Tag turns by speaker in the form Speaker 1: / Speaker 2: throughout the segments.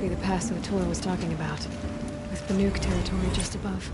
Speaker 1: be the pass O'Toole was talking about, with Banuk territory just above.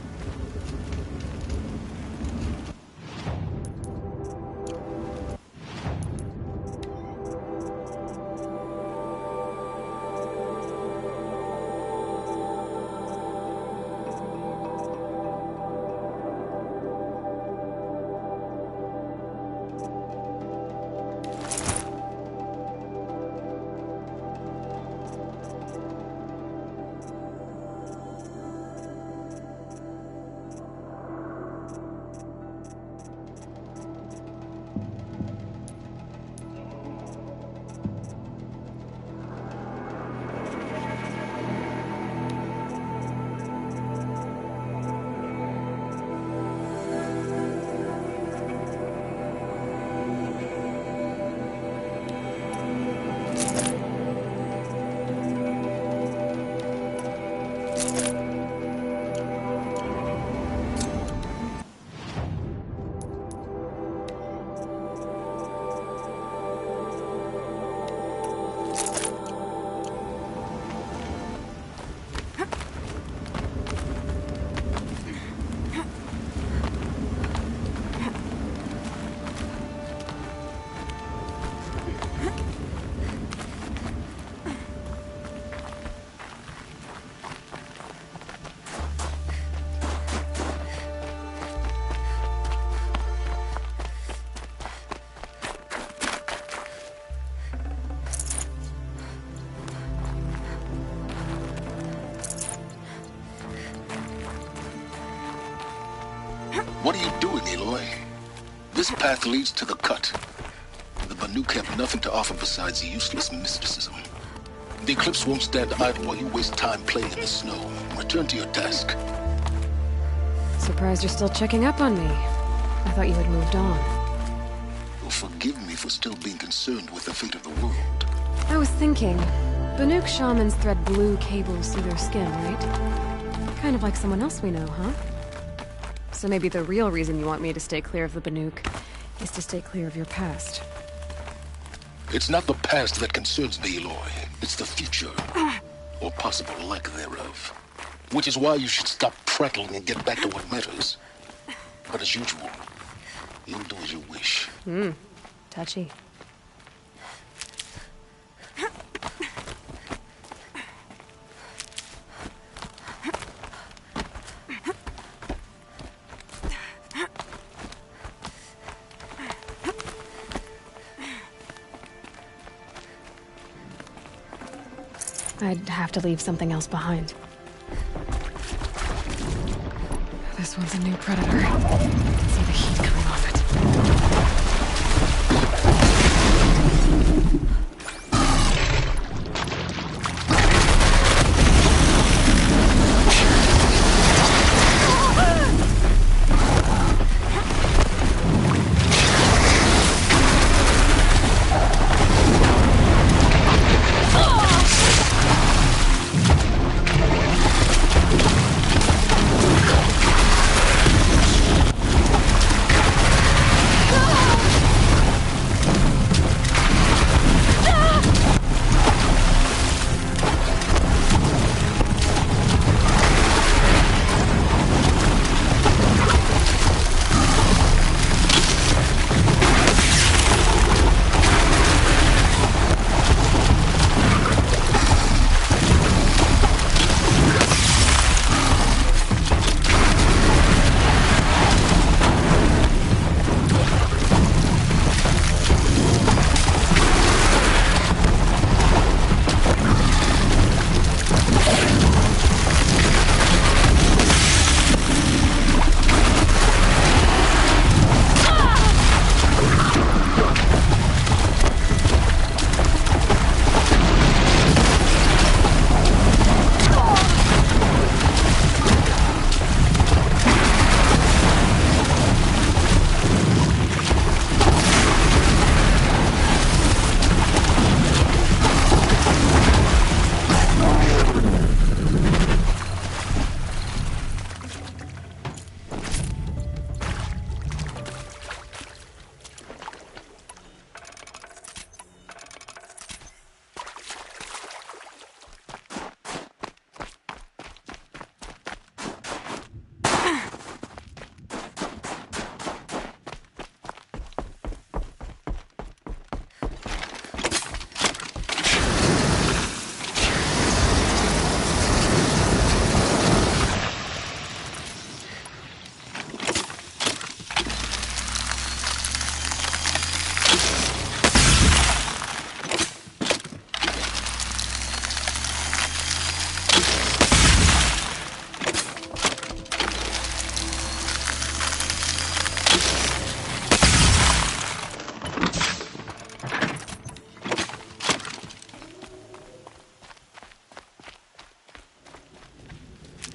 Speaker 2: What are you doing, Aloy? This path leads to the cut. The Banuk have nothing to offer besides useless mysticism. The Eclipse won't stand idle while you waste time playing in the snow. Return to your task.
Speaker 1: Surprised you're still checking up on me. I thought you had moved on.
Speaker 2: You'll forgive me for still being concerned with the fate of the world.
Speaker 1: I was thinking, Banuk shamans thread blue cables through their skin, right? Kind of like someone else we know, huh? So maybe the real reason you want me to stay clear of the Banuk is to stay clear of your past.
Speaker 2: It's not the past that concerns me, Aloy. It's the future. Or possible lack thereof. Which is why you should stop prattling and get back to what matters. But as usual, you'll do as you wish.
Speaker 1: Touchy. I'd have to leave something else behind. This one's a new predator. See the heat coming off it.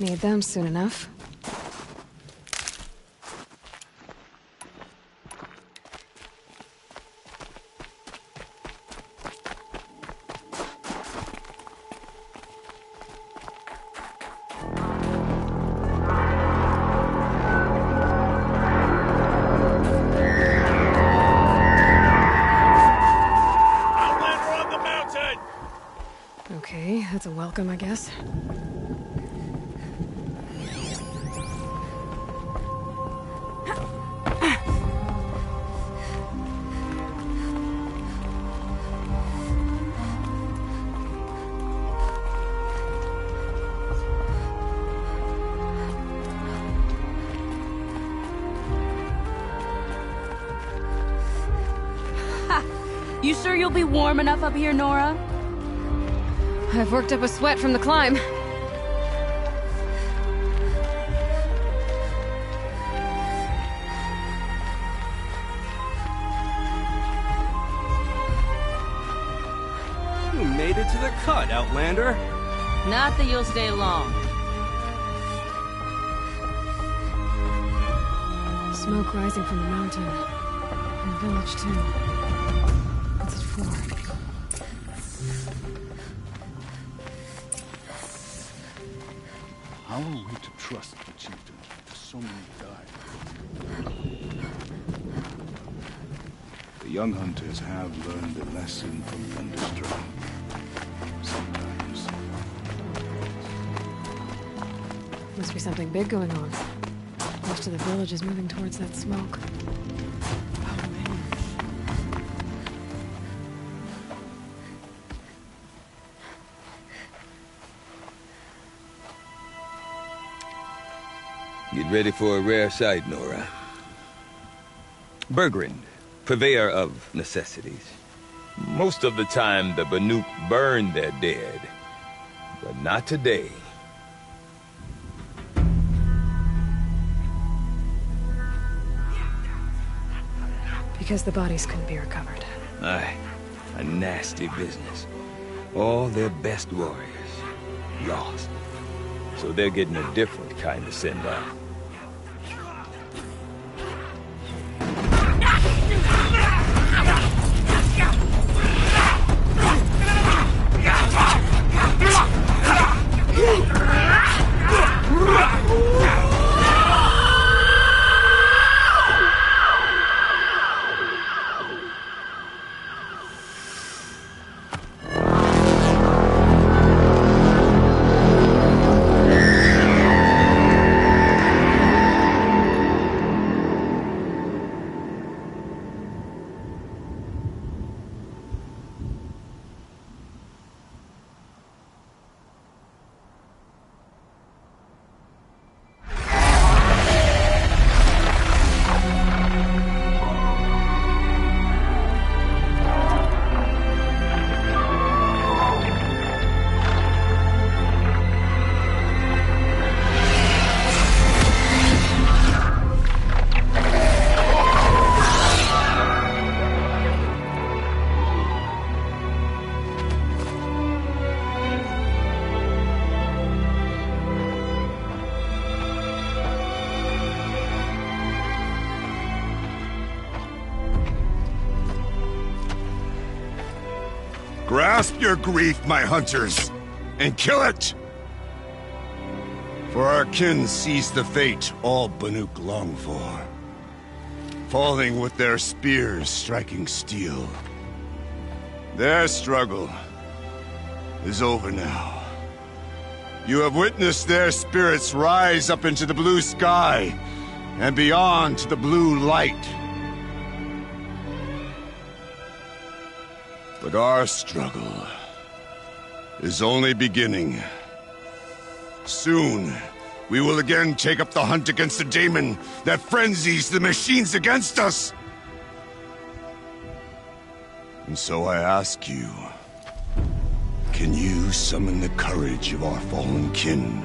Speaker 1: Need them soon enough. Okay, that's a welcome, I guess.
Speaker 3: You sure you'll be warm enough up here, Nora?
Speaker 1: I've worked up a sweat from the climb.
Speaker 4: You made it to the cut, Outlander.
Speaker 3: Not that you'll stay long.
Speaker 1: Smoke rising from the mountain. And the village, too. What's it for?
Speaker 2: How are we to trust the chieftain? So many died.
Speaker 5: The young hunters have learned a lesson from Thunderstruck. Sometimes.
Speaker 1: Must be something big going on. Most of the village is moving towards that smoke. Oh, man.
Speaker 6: Get ready for a rare sight, Nora. Bergrind, purveyor of necessities. Most of the time, the Banuk burn their dead. But not today.
Speaker 1: Because the bodies couldn't be recovered.
Speaker 6: Aye, a nasty business. All their best warriors lost. So they're getting a different kind of send-off.
Speaker 7: Grasp your grief, my hunters, and kill it! For our kin sees the fate all Banuk long for. Falling with their spears striking steel. Their struggle is over now. You have witnessed their spirits rise up into the blue sky and beyond to the blue light. But our struggle is only beginning. Soon, we will again take up the hunt against the daemon that frenzies the machines against us. And so I ask you, can you summon the courage of our fallen kin?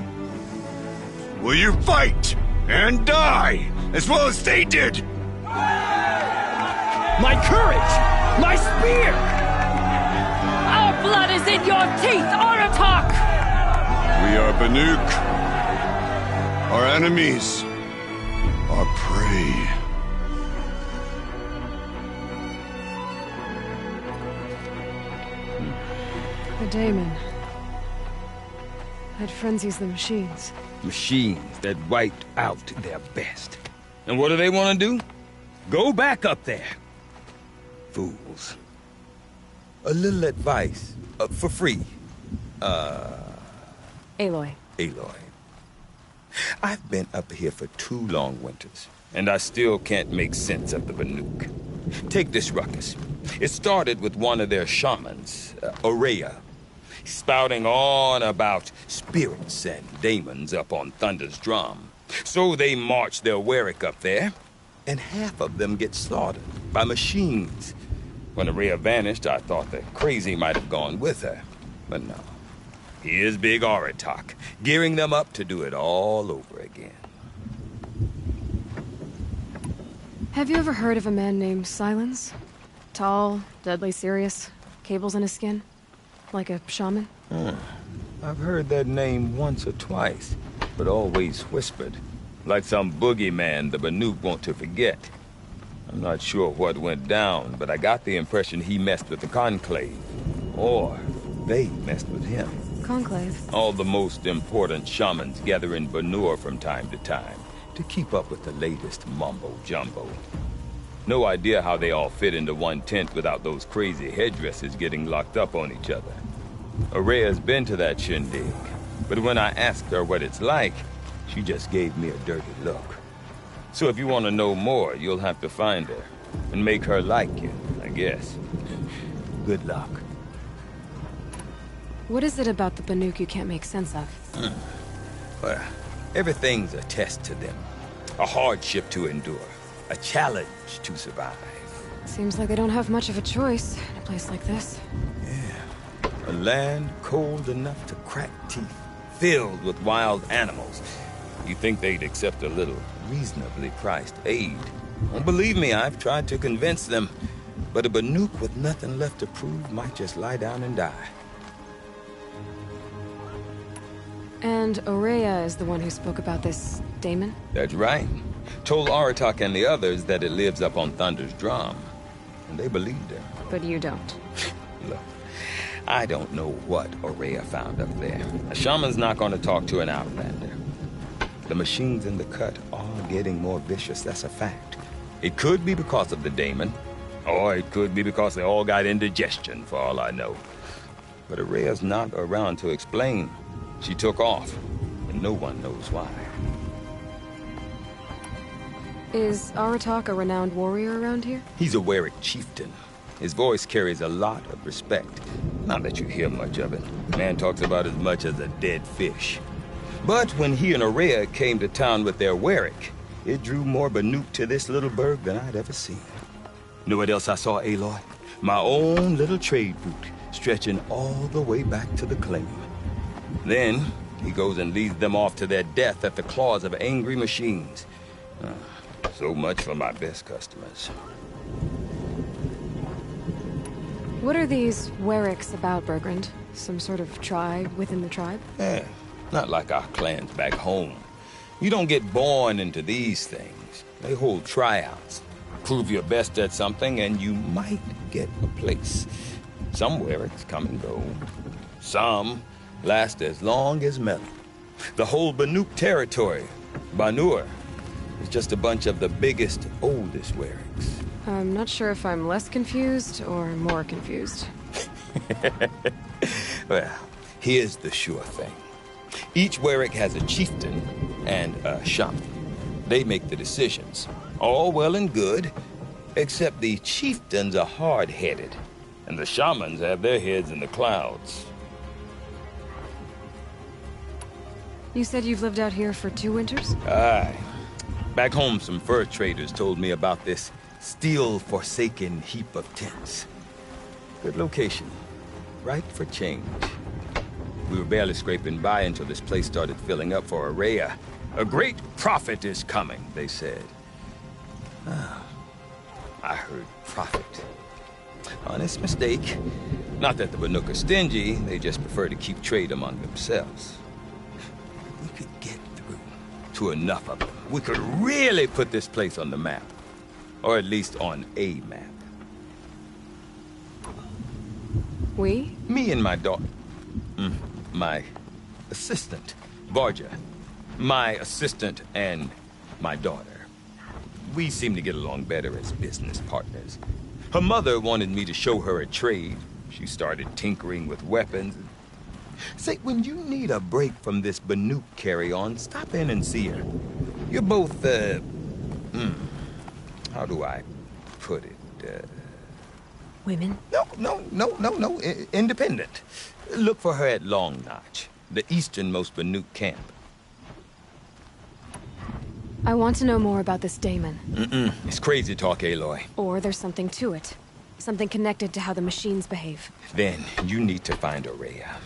Speaker 7: Will you fight and die as well as they did?
Speaker 4: My courage! My spear!
Speaker 3: Our blood is in your teeth, Aratak!
Speaker 7: We are Banuk, Our enemies. Our prey.
Speaker 1: The daemon. I'd frenzies the machines.
Speaker 6: Machines that wiped out their best. And what do they want to do? Go back up there. Fools. A little advice, for free.
Speaker 1: Aloy.
Speaker 6: Aloy. I've been up here for 2 long winters, and I still can't make sense of the Banuk. Take this ruckus. It started with one of their shamans, Aurea, spouting on about spirits and demons up on Thunder's drum. So they march their Warwick up there, and half of them get slaughtered by machines. When Aurea vanished, I thought the crazy might have gone with her, but no. Here's Big Aratak, gearing them up to do it all over again.
Speaker 1: Have you ever heard of a man named Silence? Tall, deadly serious, cables in his skin? Like a shaman?
Speaker 6: I've heard that name once or twice, but always whispered. Like some boogeyman the Banuk want to forget. I'm not sure what went down, but I got the impression he messed with the Conclave. Or they messed with him.
Speaker 1: Conclave?
Speaker 6: All the most important shamans gather in Banur from time to time to keep up with the latest mumbo-jumbo. No idea how they all fit into one tent without those crazy headdresses getting locked up on each other. Aurea's been to that shindig, but when I asked her what it's like, she just gave me a dirty look. So if you want to know more, you'll have to find her and make her like you, I guess. Good luck.
Speaker 1: What is it about the Banuk you can't make sense of?
Speaker 6: Well, everything's a test to them. A hardship to endure. A challenge to survive.
Speaker 1: Seems like they don't have much of a choice in a place like this.
Speaker 6: Yeah. A land cold enough to crack teeth, filled with wild animals. You think they'd accept a little reasonably priced aid? Well, believe me, I've tried to convince them. But a Banuk with nothing left to prove might just lie down and die.
Speaker 1: And Aurea is the one who spoke about this daemon?
Speaker 6: That's right. Told Aratak and the others that it lives up on Thunder's drum. And they believed her.
Speaker 1: But you don't.
Speaker 6: Look, I don't know what Aurea found up there. A shaman's not going to talk to an outlander. The machines in the cut are getting more vicious, that's a fact. It could be because of the daemon, or it could be because they all got indigestion, for all I know. But Aurea's not around to explain. She took off, and no one knows why.
Speaker 1: Is Aratak a renowned warrior around here?
Speaker 6: He's a Warwick chieftain. His voice carries a lot of respect. Not that you hear much of it. Man talks about as much as a dead fish. But when he and Aurea came to town with their Warwick, it drew more Banuk to this little burg than I'd ever seen. Know what else I saw, Aloy? My own little trade route, stretching all the way back to the claim. Then, he goes and leads them off to their death at the claws of angry machines. So much for my best customers.
Speaker 1: What are these Warwicks about, Bergrand? Some sort of tribe within the tribe?
Speaker 6: Yeah, not like our clans back home. You don't get born into these things. They hold tryouts. Prove your best at something and you might get a place. Some Warwicks come and go. Some last as long as metal. The whole Banuk territory, Banur, is just a bunch of the biggest, oldest Warwicks.
Speaker 1: I'm not sure if I'm less confused or more confused.
Speaker 6: Well, here's the sure thing. Each Warwick has a chieftain and a shaman. They make the decisions. All well and good, except the chieftains are hard-headed, and the shamans have their heads in the clouds.
Speaker 1: You said you've lived out here for 2 winters?
Speaker 6: Aye. Back home, some fur traders told me about this steel-forsaken heap of tents. Good location. Right for change. We were barely scraping by until this place started filling up for Aurea. A great prophet is coming, they said. I heard prophet. Honest mistake. Not that the Banuk are stingy, they just prefer to keep trade among themselves. We could get through to enough of them, we could really put this place on the map. Or at least on a map.
Speaker 1: We?
Speaker 6: Me and my daughter. My assistant, Varja. My assistant and my daughter. We seem to get along better as business partners. Her mother wanted me to show her a trade. She started tinkering with weapons. Say, when you need a break from this Banuk carry-on, stop in and see her. You're both, how do I put it?
Speaker 1: Women?
Speaker 6: No. Independent. Look for her at Long Notch, the easternmost Banuk camp.
Speaker 1: I want to know more about this Damon.
Speaker 6: It's crazy talk, Aloy.
Speaker 1: Or there's something to it. Something connected to how the machines behave.
Speaker 6: Then you need to find Aurea.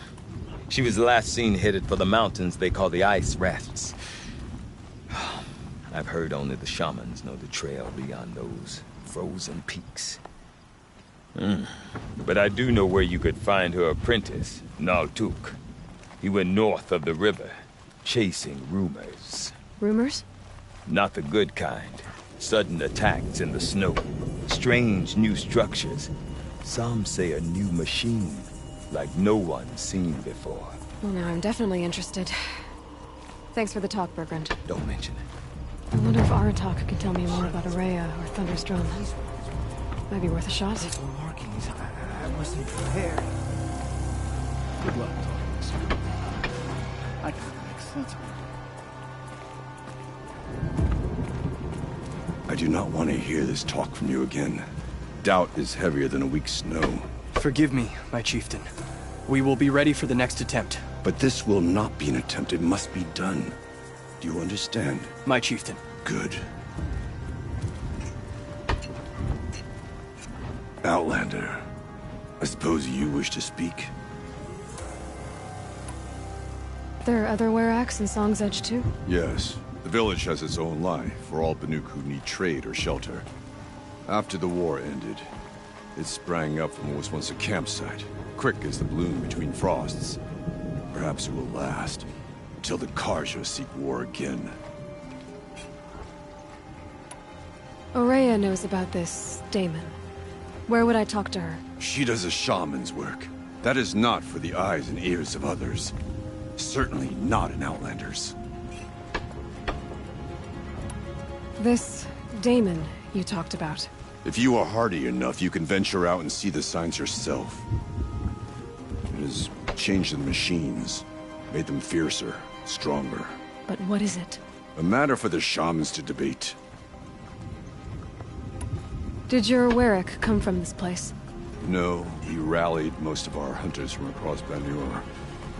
Speaker 6: She was last seen headed for the mountains they call the Ice Rafts. I've heard only the shamans know the trail beyond those frozen peaks. But I do know where you could find her apprentice, Naltuk. He went north of the river, chasing rumors.
Speaker 1: Rumors?
Speaker 6: Not the good kind. Sudden attacks in the snow. Strange new structures. Some say a new machine, like no one's seen before.
Speaker 1: Well, now I'm definitely interested. Thanks for the talk, Bergrand.
Speaker 6: Don't mention it.
Speaker 1: I wonder if Aratak can tell me more about Aurea or Thunderstrom. Might be worth a shot.
Speaker 4: Markings. I wasn't prepared.
Speaker 5: Good luck talking this through. I can't make sense of it.
Speaker 7: I do not want to hear this talk from you again. Doubt is heavier than a week's snow.
Speaker 4: Forgive me, my chieftain. We will be ready for the next attempt.
Speaker 7: But this will not be an attempt. It must be done. Do you understand?
Speaker 4: My chieftain.
Speaker 7: Good. Outlander, I suppose you wish to speak?
Speaker 1: There are other Weraks in Song's Edge too?
Speaker 8: Yes. The village has its own life for all Banuk who need trade or shelter. After the war ended, it sprang up from what was once a campsite, quick as the bloom between frosts. Perhaps it will last, until the Karja seek war again.
Speaker 1: Aurea knows about this Damon. Where would I talk to her?
Speaker 8: She does a shaman's work. That is not for the eyes and ears of others. Certainly not an Outlander's.
Speaker 1: This Damon you talked about.
Speaker 8: If you are hardy enough, you can venture out and see the signs yourself. It has changed the machines, made them fiercer, stronger.
Speaker 1: But what is it?
Speaker 8: A matter for the shamans to debate.
Speaker 1: Did your Werak come from this place?
Speaker 8: No, we rallied most of our hunters from across Banur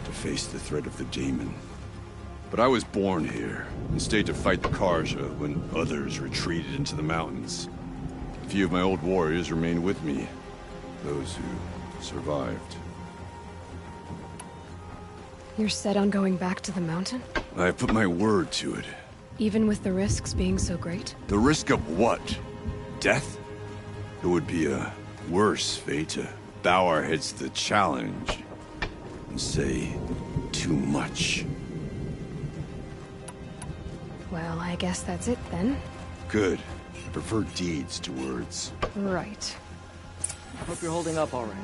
Speaker 8: to face the threat of the Daemon. But I was born here, and stayed to fight the Karja when others retreated into the mountains. A few of my old warriors remained with me, those who survived.
Speaker 1: You're set on going back to the mountain?
Speaker 8: I have put my word to it.
Speaker 1: Even with the risks being so great?
Speaker 8: The risk of what? Death? It would be a worse fate to bow our heads to the challenge and say too much.
Speaker 1: Well, I guess that's it then.
Speaker 8: Good. I prefer deeds to words.
Speaker 1: Right.
Speaker 4: Hope you're holding up all right.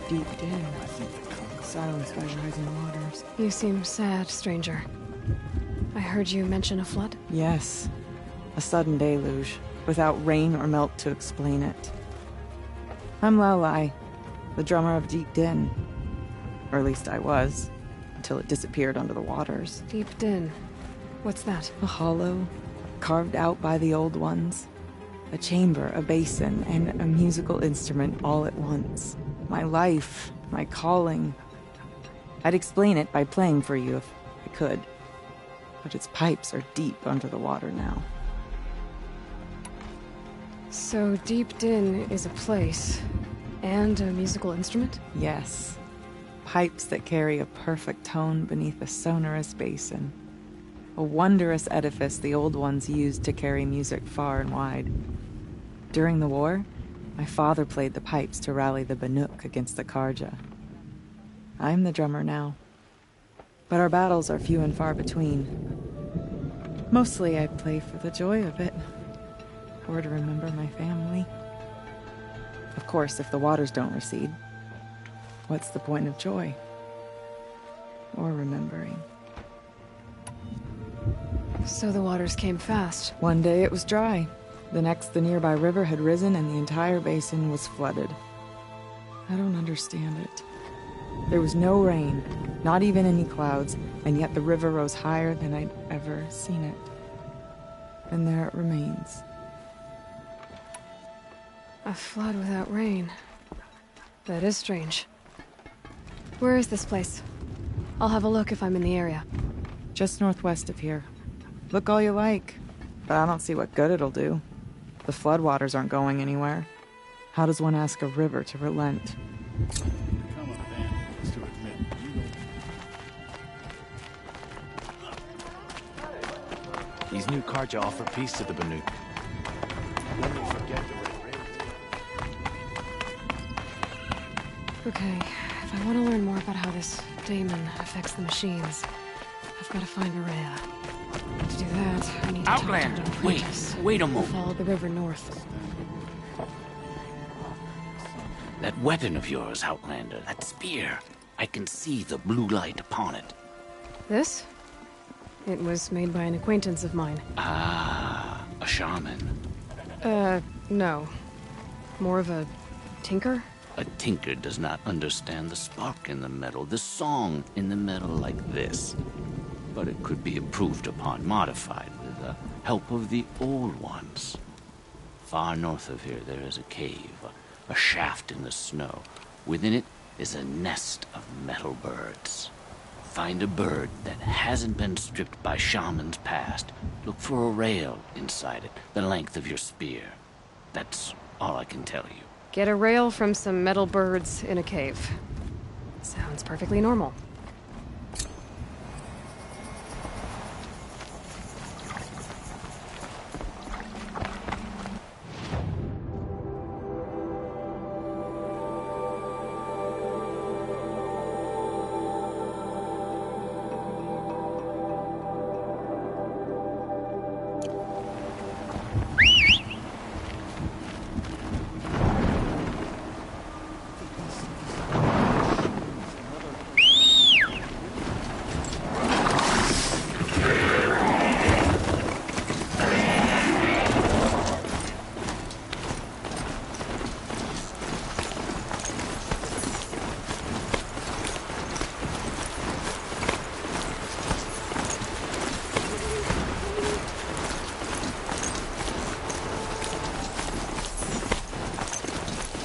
Speaker 9: Deep din, silenced by rising waters.
Speaker 1: You seem sad, stranger. I heard you mention a flood?
Speaker 9: Yes, a sudden deluge, without rain or melt to explain it. I'm Lelai, the drummer of Deep Din. Or at least I was, until it disappeared under the waters.
Speaker 1: Deep Din. What's that?
Speaker 9: A hollow, carved out by the old ones. A chamber, a basin, and a musical instrument all at once. My life, my calling. I'd explain it by playing for you if I could. But its pipes are deep under the water now.
Speaker 1: So Deep Din is a place, and a musical instrument?
Speaker 9: Yes. Pipes that carry a perfect tone beneath a sonorous basin. A wondrous edifice the old ones used to carry music far and wide. During the war, my father played the pipes to rally the Banuk against the Karja. I'm the drummer now. But our battles are few and far between. Mostly I play for the joy of it. Or to remember my family. Of course, if the waters don't recede, what's the point of joy? Or remembering?
Speaker 1: So the waters came fast.
Speaker 9: One day it was dry. The next, the nearby river had risen and the entire basin was flooded. I don't understand it. There was no rain, not even any clouds, and yet the river rose higher than I'd ever seen it. And there it remains.
Speaker 1: A flood without rain. That is strange. Where is this place? I'll have a look if I'm in the area.
Speaker 9: Just northwest of here. Look all you like, but I don't see what good it'll do. The floodwaters aren't going anywhere. How does one ask a river to relent?
Speaker 5: Come on, man. Let's do it, man. You go.
Speaker 10: These new Karja offer peace to the Banuk. When they forget the red raid.
Speaker 1: Okay, if I want to learn more about how this daemon affects the machines, I've got to find Araya. To do that, I need to
Speaker 10: Outlander,
Speaker 1: talk to an apprentice.
Speaker 10: wait a
Speaker 1: We'll
Speaker 10: moment.
Speaker 1: follow the river north.
Speaker 10: That weapon of yours, Outlander, that spear. I can see the blue light upon it.
Speaker 1: This? It was made by an acquaintance of mine.
Speaker 10: Ah, a shaman.
Speaker 1: No. More of a tinker?
Speaker 10: A tinker does not understand the spark in the metal, the song in the metal like this. But it could be improved upon, modified, with the help of the old ones. Far north of here, there is a cave, a shaft in the snow. Within it is a nest of metal birds. Find a bird that hasn't been stripped by shamans past. Look for a rail inside it, the length of your spear. That's all I can tell you.
Speaker 1: Get a rail from some metal birds in a cave. Sounds perfectly normal.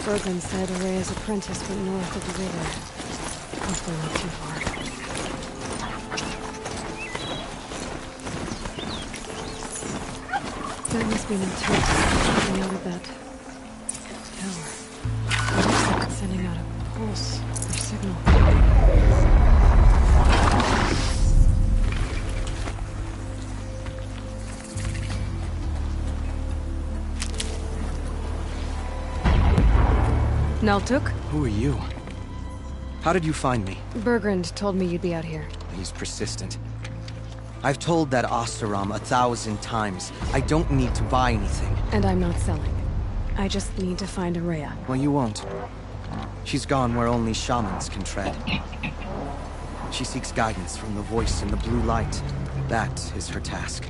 Speaker 1: Bergman said Araya's apprentice went north of the river. Hopefully not too far. There must be an intent coming out of that tower. It looks like it's sending out a pulse or signal. Naltuk?
Speaker 4: Who are you? How did you find me?
Speaker 1: Bergrand told me you'd be out here.
Speaker 11: He's persistent. I've told that Oseram 1,000 times. I don't need to buy anything.
Speaker 1: And I'm not selling. I just need to find Araya.
Speaker 11: Well, you won't. She's gone where only shamans can tread. She seeks guidance from the voice in the blue light. That is her task.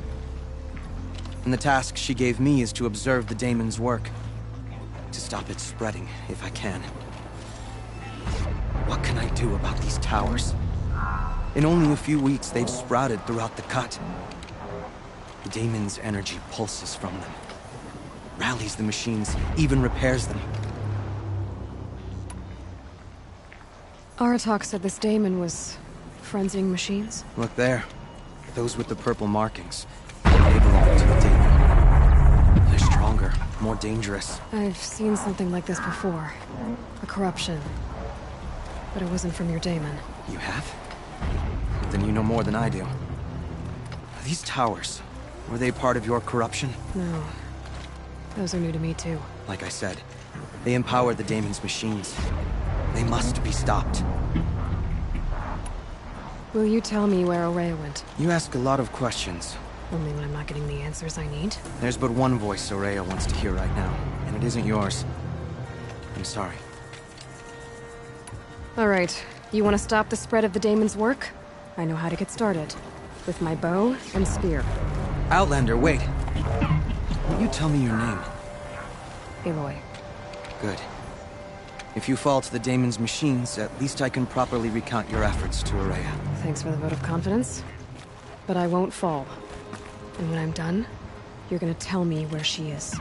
Speaker 11: And the task she gave me is to observe the daemon's work. To stop it spreading, if I can. What can I do about these towers? In only a few weeks, they've sprouted throughout the cut. The daemon's energy pulses from them. Rallies the machines, even repairs them.
Speaker 1: Aratak said this daemon was frenzying machines.
Speaker 11: Look there. Those with the purple markings. They belong to the daemon. They're stronger, more dangerous.
Speaker 1: I've seen something like this before. A corruption. But it wasn't from your daemon.
Speaker 11: You have? Then you know more than I do. These towers, were they part of your corruption?
Speaker 1: No. Those are new to me too.
Speaker 11: Like I said, they empower the daemon's machines. They must be stopped.
Speaker 1: Will you tell me where Ourea went?
Speaker 11: You ask a lot of questions.
Speaker 1: Only when I'm not getting the answers I need.
Speaker 11: There's but one voice Ourea wants to hear right now, and it isn't yours. I'm sorry.
Speaker 1: Alright, you want to stop the spread of the daemon's work? I know how to get started. With my bow and spear.
Speaker 11: Outlander, wait! Will you tell me your name?
Speaker 1: Aloy.
Speaker 11: Good. If you fall to the daemon's machines, at least I can properly recount your efforts to Ourea.
Speaker 1: Thanks for the vote of confidence. But I won't fall. And when I'm done, you're gonna tell me where she is.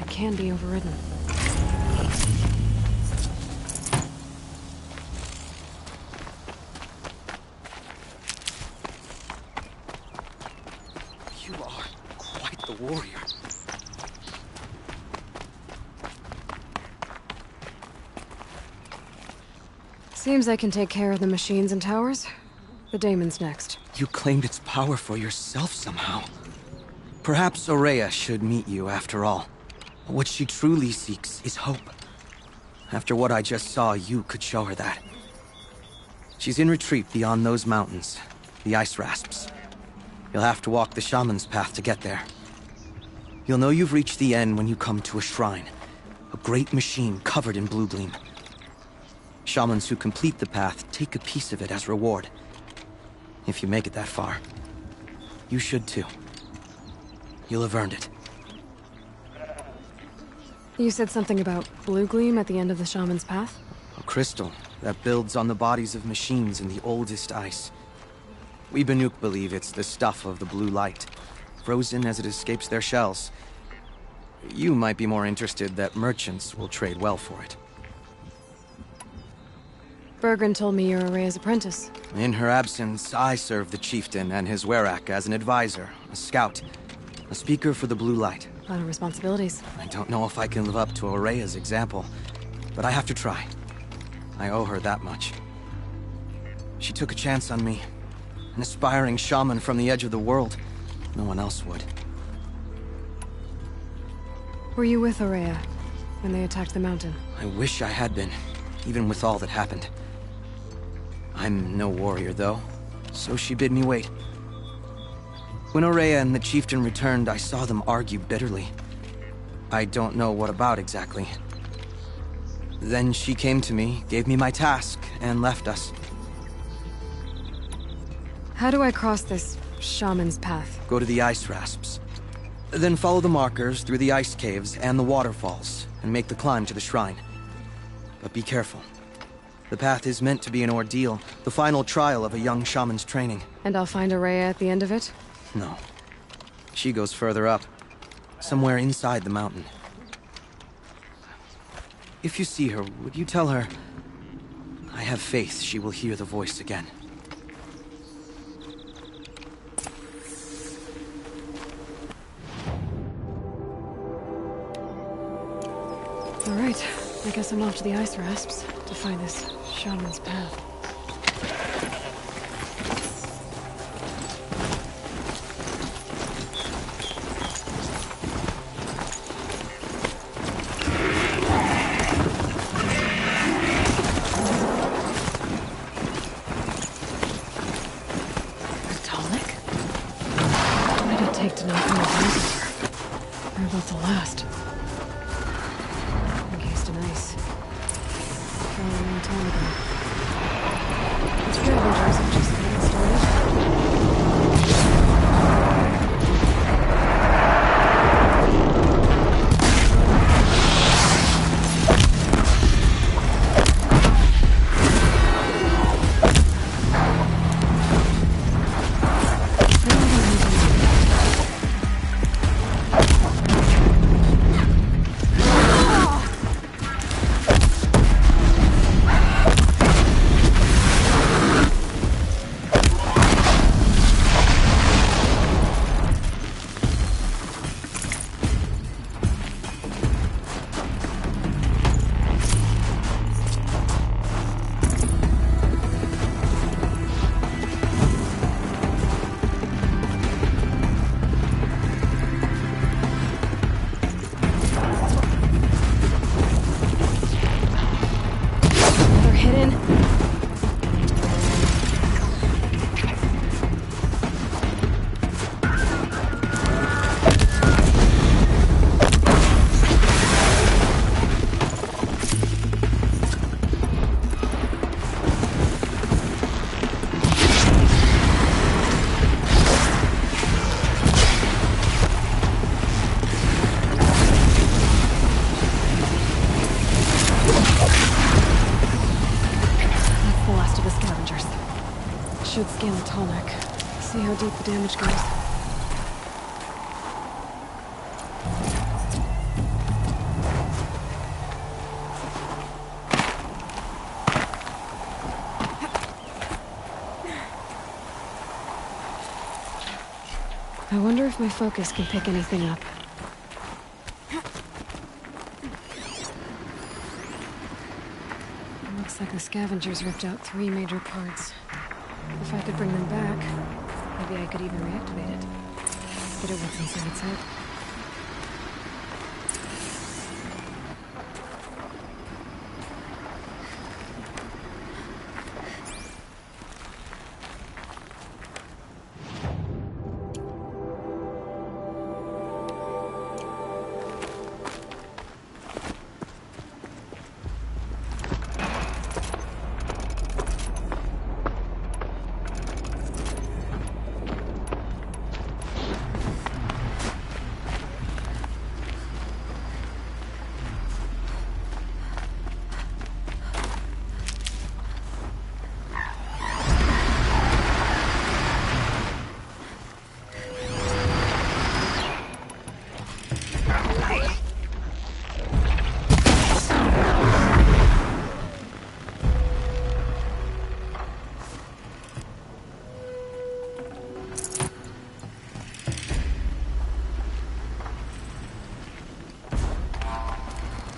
Speaker 1: Can be overridden.
Speaker 11: You are quite the warrior.
Speaker 1: Seems I can take care of the machines and towers. The daemon's next.
Speaker 11: You claimed its power for yourself somehow. Perhaps Ourea should meet you after all. What she truly seeks is hope. After what I just saw, you could show her that. She's in retreat beyond those mountains, the ice rasps. You'll have to walk the shaman's path to get there. You'll know you've reached the end when you come to a shrine. A great machine covered in blue gleam. Shamans who complete the path take a piece of it as reward. If you make it that far, you should too. You'll have earned it.
Speaker 1: You said something about blue gleam at the end of the shaman's path?
Speaker 11: A crystal that builds on the bodies of machines in the oldest ice. We Banuk believe it's the stuff of the blue light, frozen as it escapes their shells. You might be more interested that merchants will trade well for it.
Speaker 1: Bergren told me you're Araya's apprentice.
Speaker 11: In her absence, I serve the chieftain and his werak as an advisor, a scout, a speaker for the blue light.
Speaker 1: A lot of responsibilities.
Speaker 11: I don't know if I can live up to Araya's example, but I have to try. I owe her that much. She took a chance on me. An aspiring shaman from the edge of the world. No one else would.
Speaker 1: Were you with Araya when they attacked the mountain?
Speaker 11: I wish I had been, even with all that happened. I'm no warrior, though, so she bid me wait. When Araya and the chieftain returned, I saw them argue bitterly. I don't know what about exactly. Then she came to me, gave me my task, and left us.
Speaker 1: How do I cross this shaman's path?
Speaker 11: Go to the ice rasps. Then follow the markers through the ice caves and the waterfalls, and make the climb to the shrine. But be careful. The path is meant to be an ordeal, the final trial of a young shaman's training.
Speaker 1: And I'll find Araya at the end of it?
Speaker 11: No. She goes further up. Somewhere inside the mountain. If you see her, would you tell her... I have faith she will hear the voice again.
Speaker 1: All right. I guess I'm off to the ice rasps to find this shaman's path. What did it take to knock me over? They're about to last. Encased in ice. Fell a long time ago. The scavengers have just gotten started. Should scan the tonic. See how deep the damage goes. I wonder if my focus can pick anything up. Looks like the scavengers ripped out 3 major parts. If I could bring them back, maybe I could even reactivate it. Get it what's inside its head.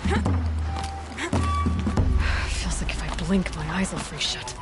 Speaker 1: Feels like if I blink, my eyes will freeze shut.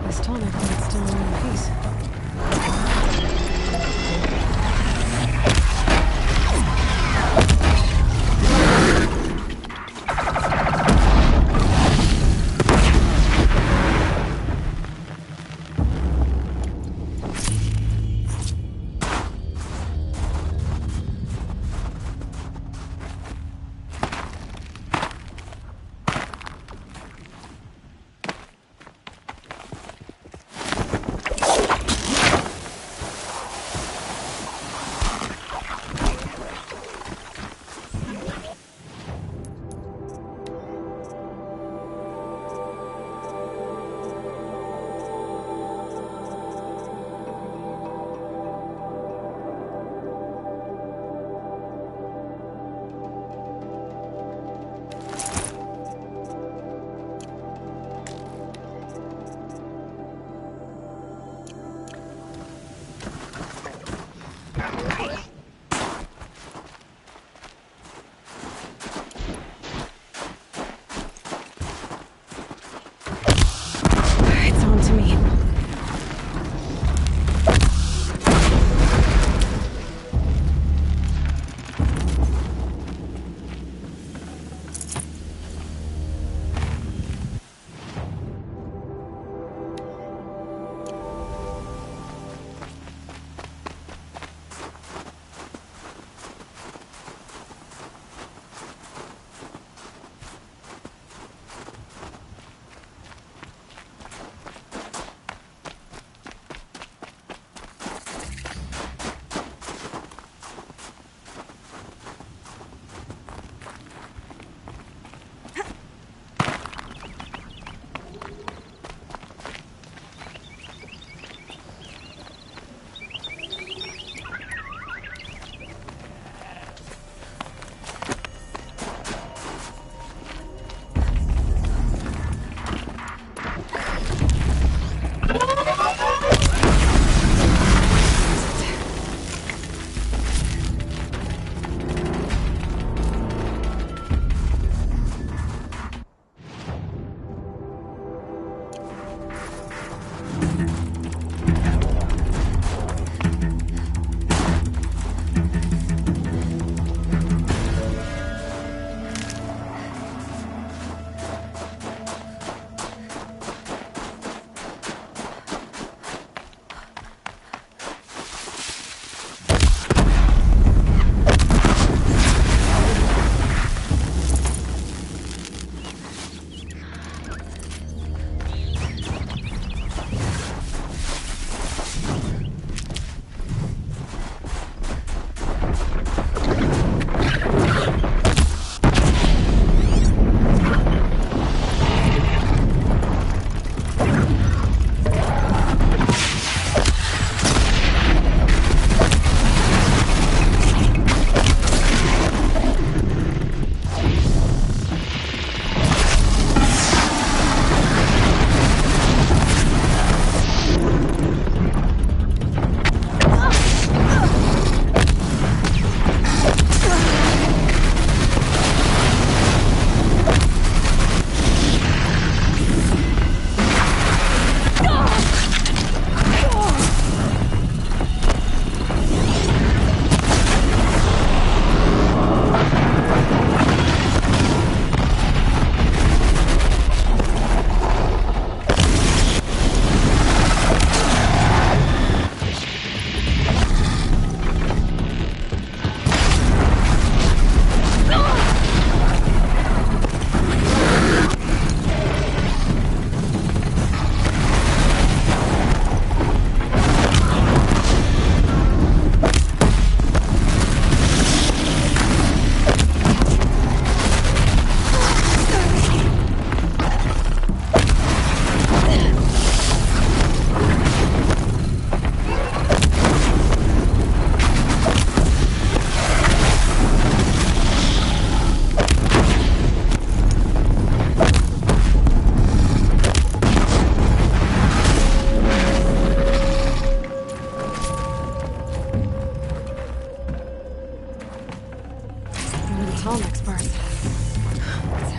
Speaker 1: This tonic, but it's still in one piece.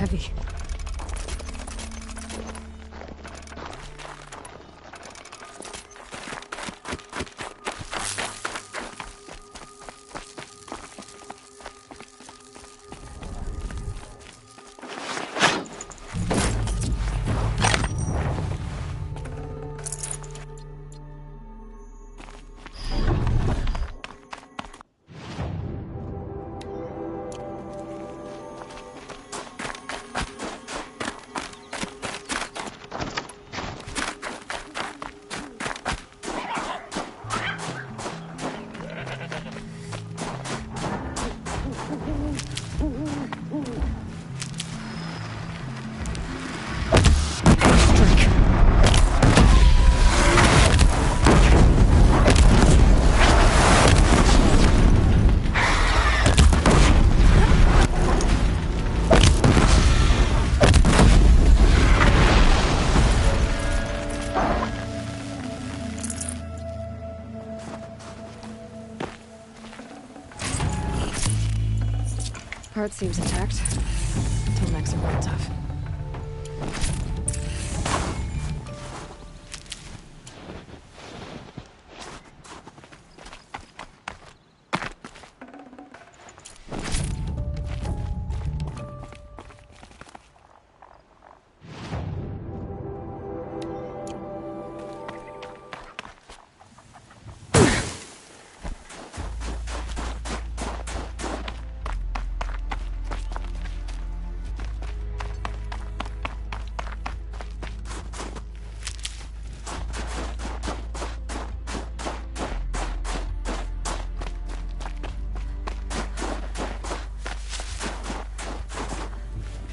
Speaker 1: heavy. Heart seems intact. Tomex are real tough.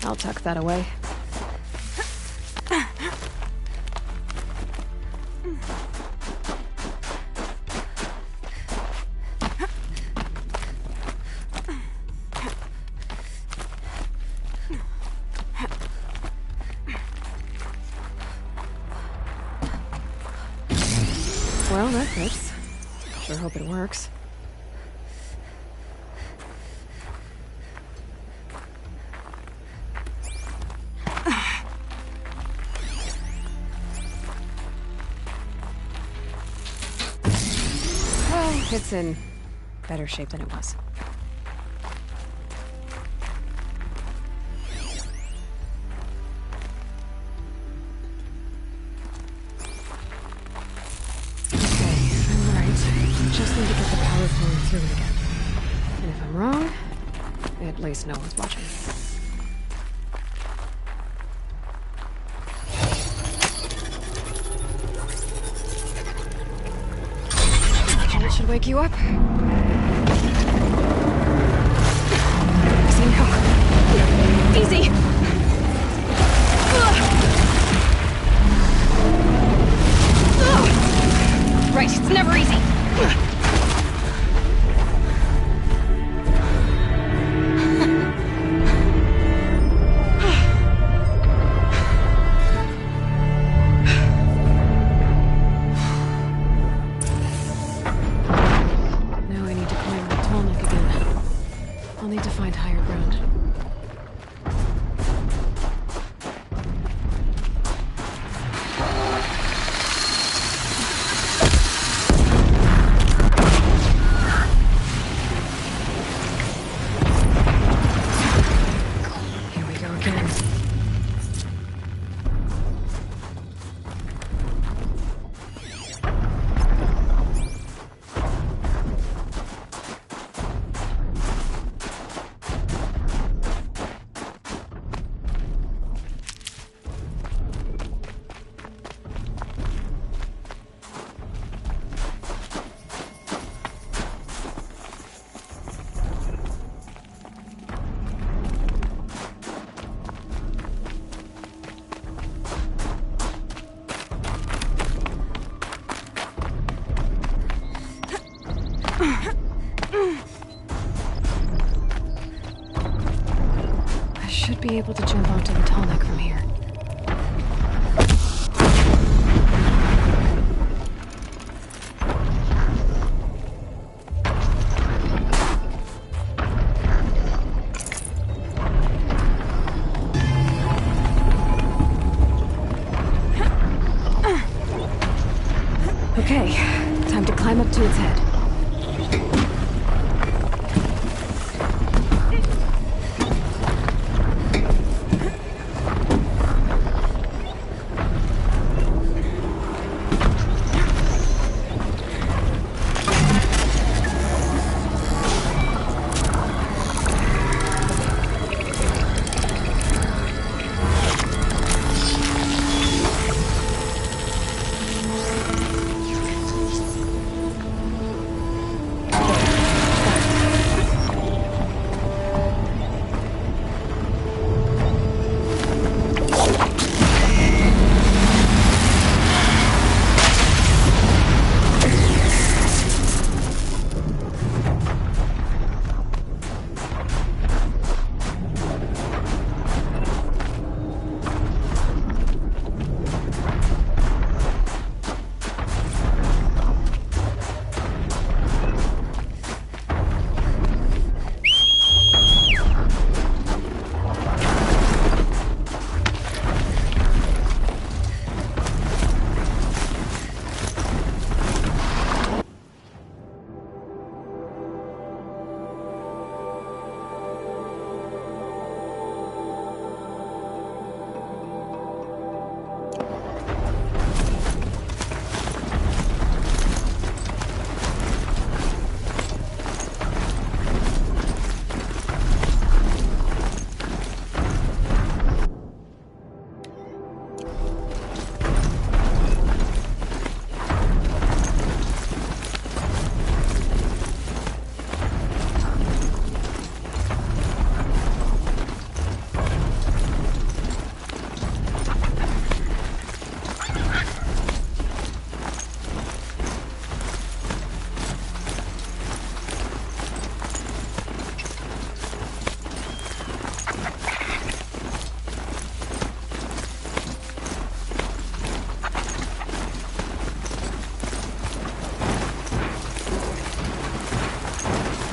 Speaker 1: I'll tuck that away. Well, that fits. Sure hope it works. It's in better shape than it was. Okay, I'm right. Just need to get the power flowing through it again. And if I'm wrong, at least no one's watching. Should wake you up. Easy now. Easy! Right, it's never easy. Be able to jump onto the tall neck from here.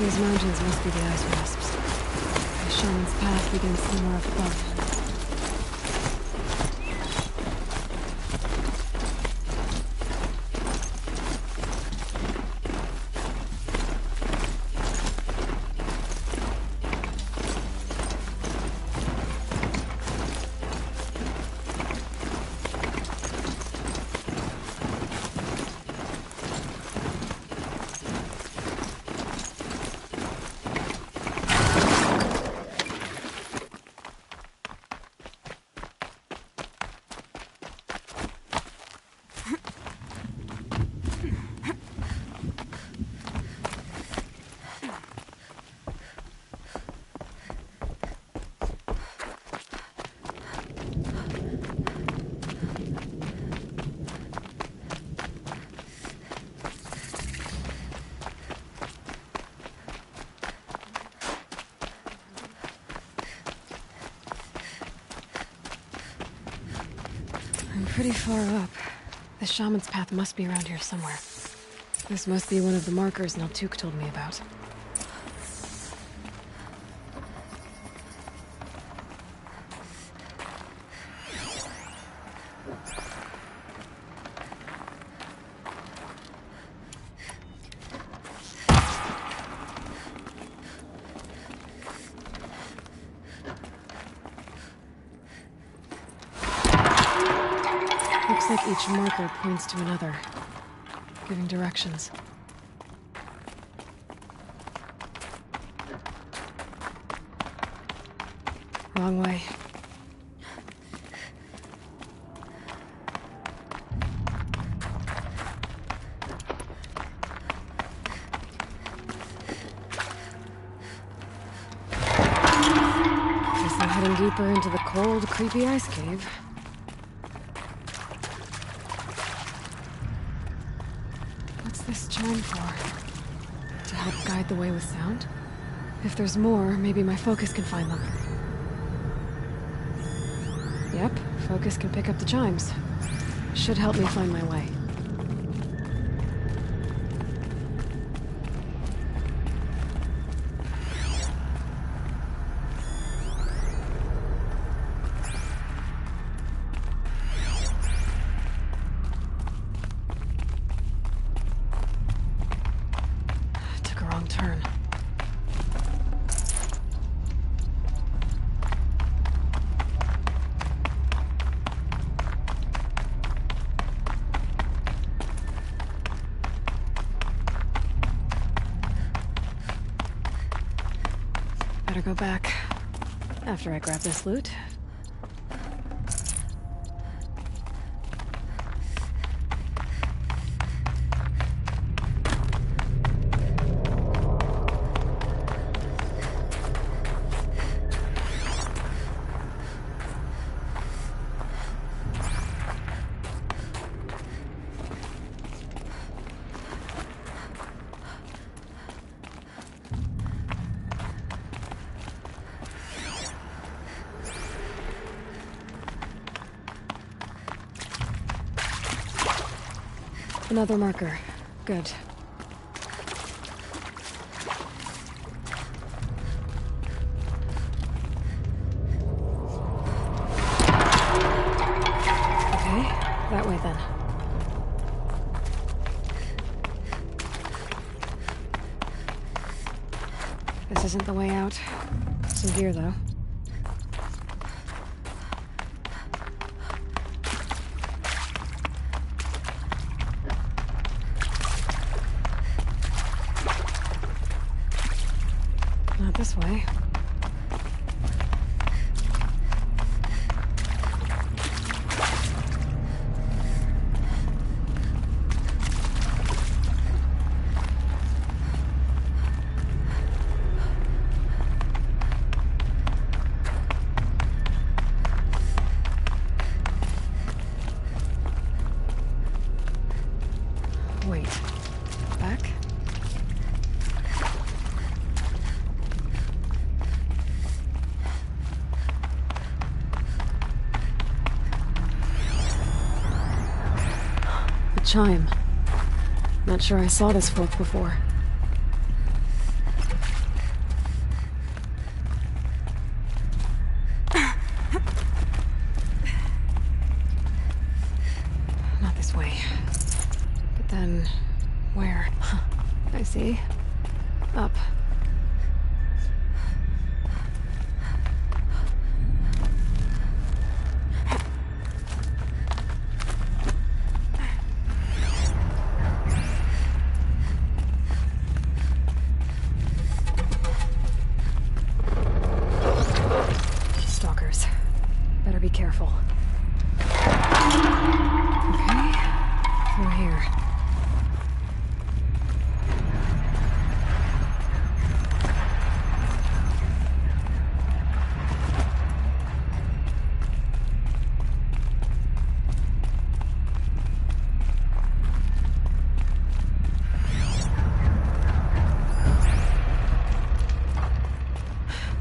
Speaker 1: These mountains must be the ice wasps. The shaman's path begins somewhere up above. I'm pretty far up. The shaman's path must be around here somewhere. This must be one of the markers Naltuk told me about. Looks like each marker points to another, giving directions. Wrong way. Guess I'm heading deeper into the cold, creepy ice cave. What's this chime for? To help guide the way with sound? If there's more, maybe my focus can find them. Yep, focus can pick up the chimes. Should help me find my way. Took a wrong turn. Better go back after I grab this loot. Another marker. Good. Okay, that way then. This isn't the way out. Some gear, though. Not this way. Wait. Back? The chime. Not sure I saw this fork before. Then... where? I see. Up. Stalkers. Better be careful. Okay. Through here.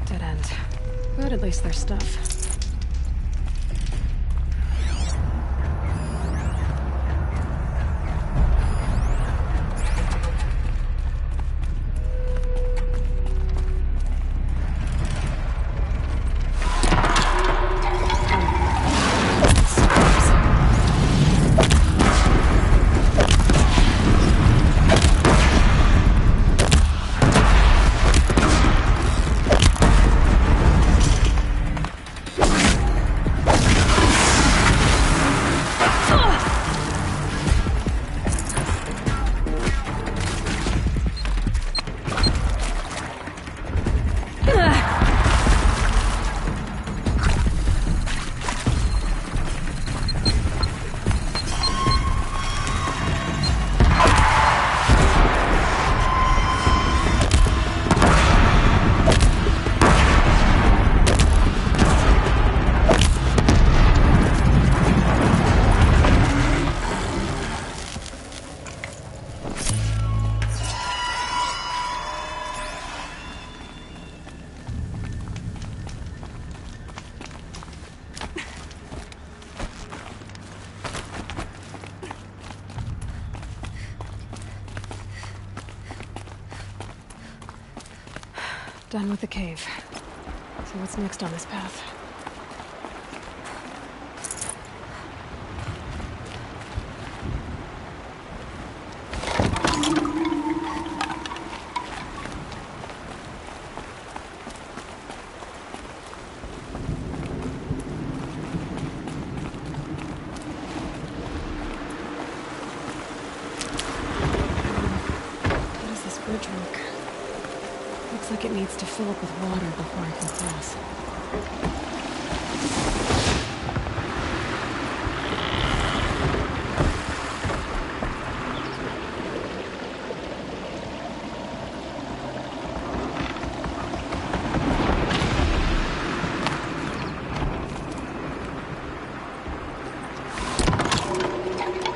Speaker 1: Dead end. But at least there's stuff. Done with the cave. So what's next on this path? How does this bridge work? Looks like it needs to fill up with water before I can cross.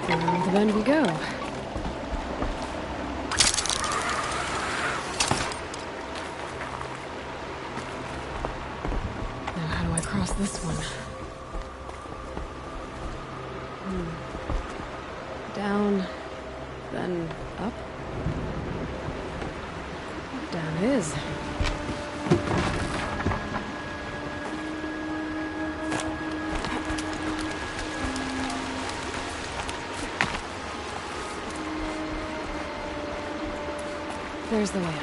Speaker 1: Around the bend we go. Across this one. Down, then up. Down it is. There's the way up.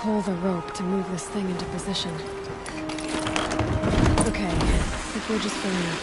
Speaker 1: Pull the rope to move this thing into position. Okay, the bridge is filling up.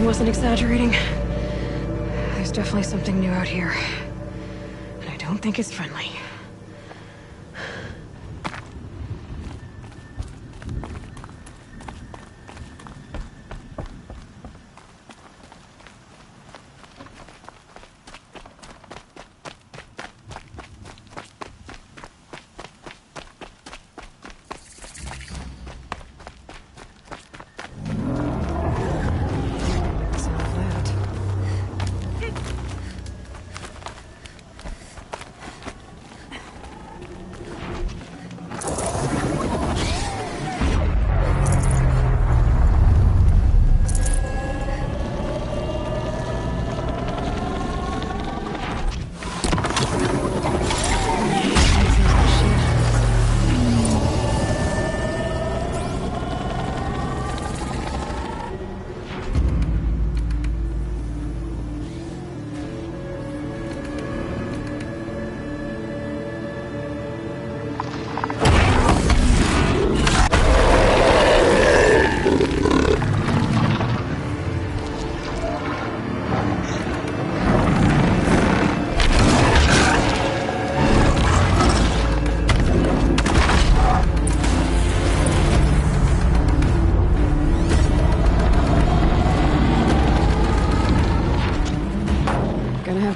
Speaker 1: he wasn't exaggerating. There's definitely something new out here. And I don't think it's friendly.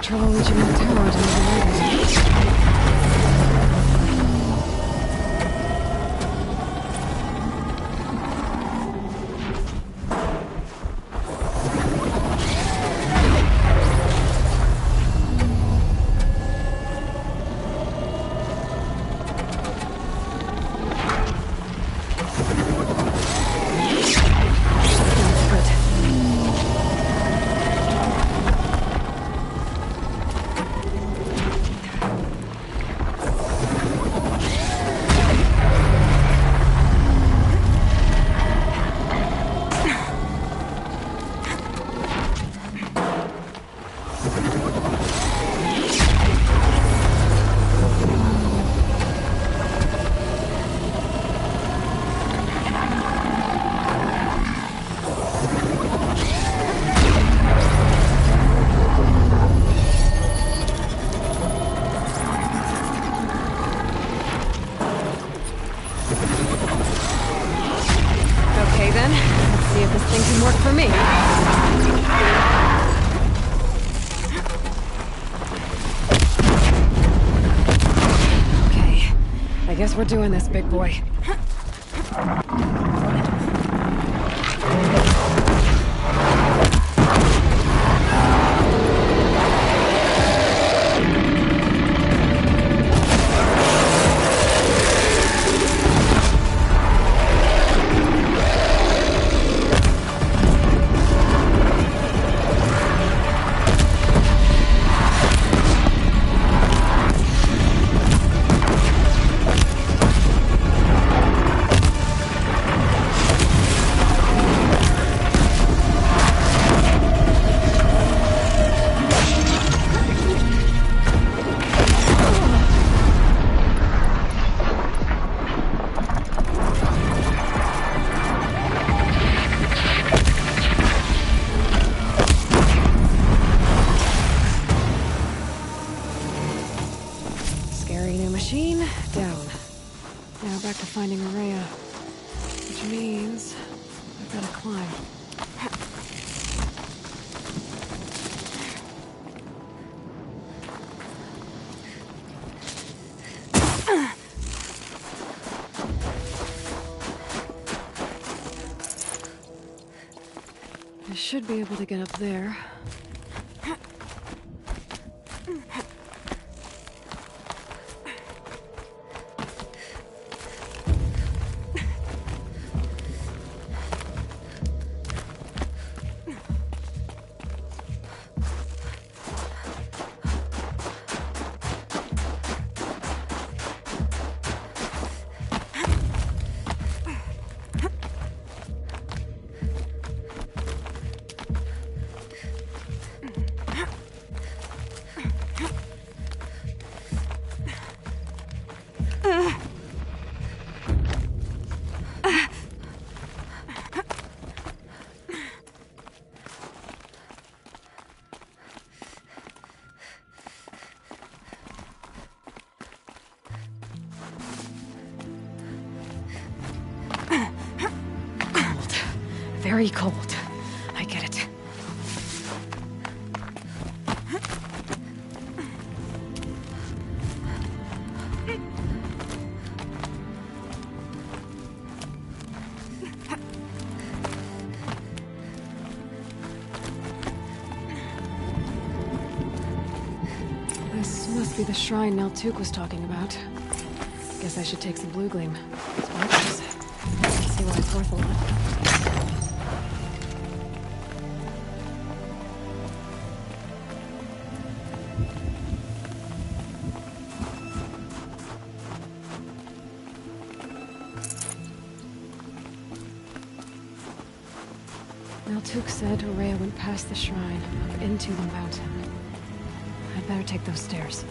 Speaker 1: Trouble reaching the tower to move the We're doing this, big boy. I should be able to get up there. very cold. I get it. This must be the shrine Neltuk was talking about. Guess I should take some blue gleam. Sparkles. See what it's worth a lot. Neltuk said Aurea went past the shrine, up into the mountain. I'd better take those stairs.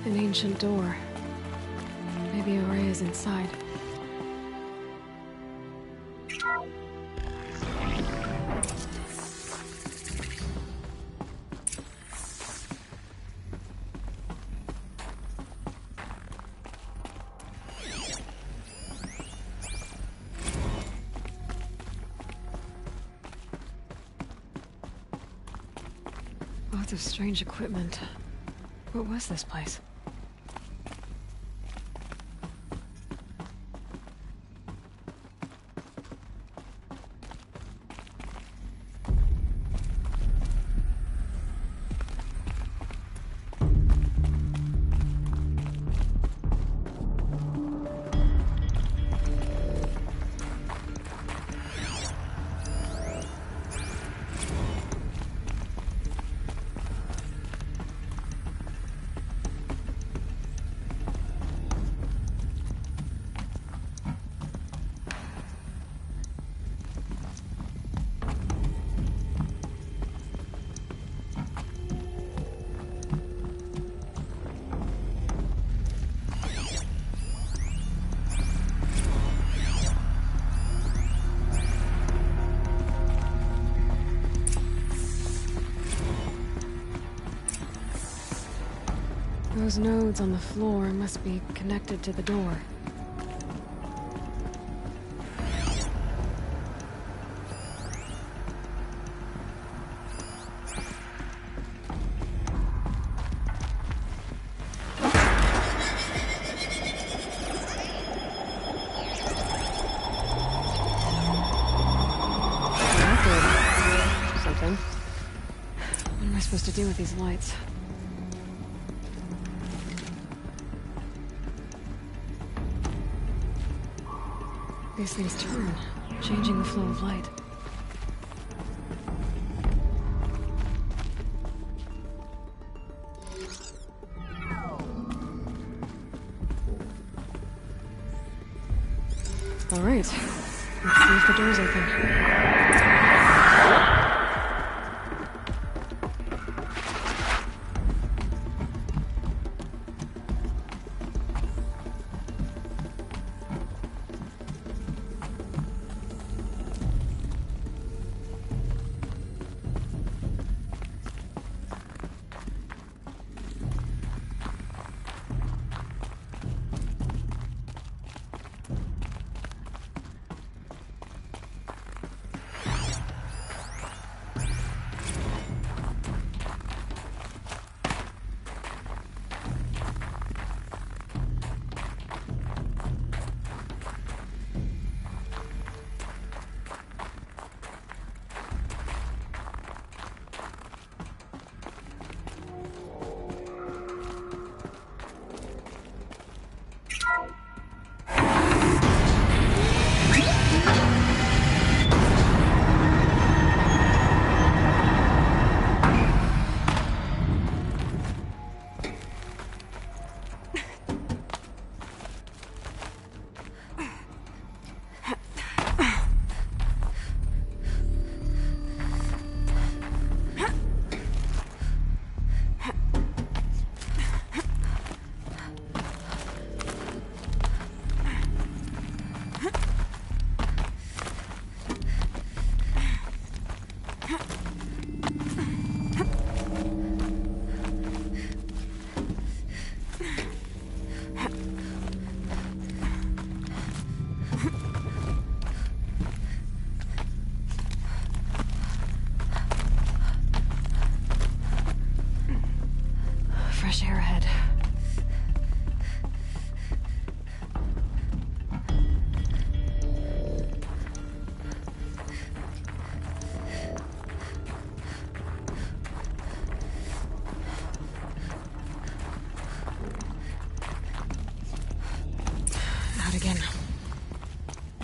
Speaker 1: An ancient door. Maybe Aurea's inside. Lots of strange equipment. What was this place? Those nodes on the floor must be connected to the door. That did something. What am I supposed to do with these lights? These things turn, changing the flow of light. All right, let's see if the door's open.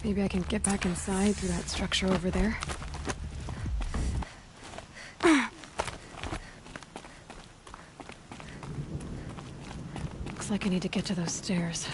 Speaker 1: Maybe I can get back inside through that structure over there. Looks like I need to get to those stairs.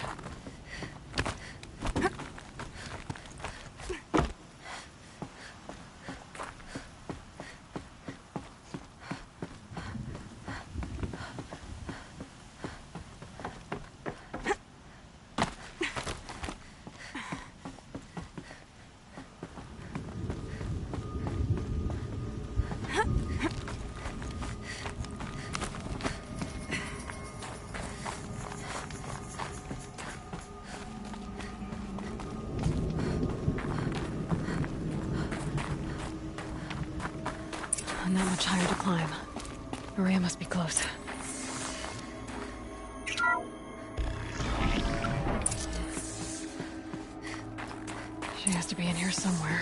Speaker 1: Not much higher to climb. Maria must be close. She has to be in here somewhere.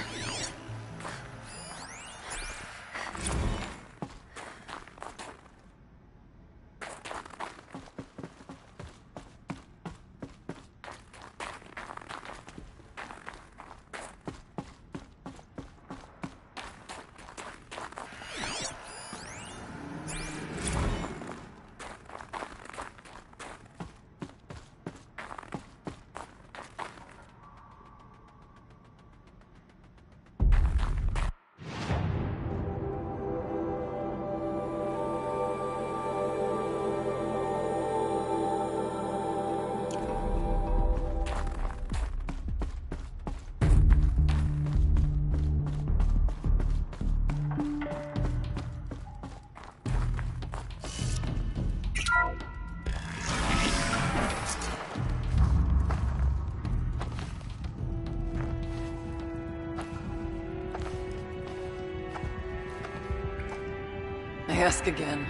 Speaker 12: I ask again,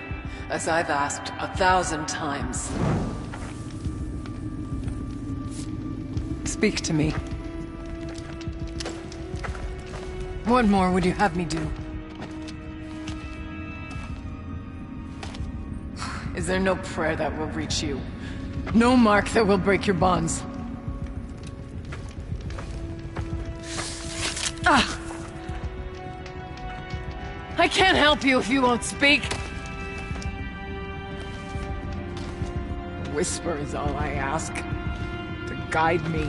Speaker 12: as I've asked 1,000 times. Speak to me. What more would you have me do? Is there no prayer that will reach you? No mark that will break your bonds? Ah! I can't help you if you won't speak. A whisper is all I ask. To guide me.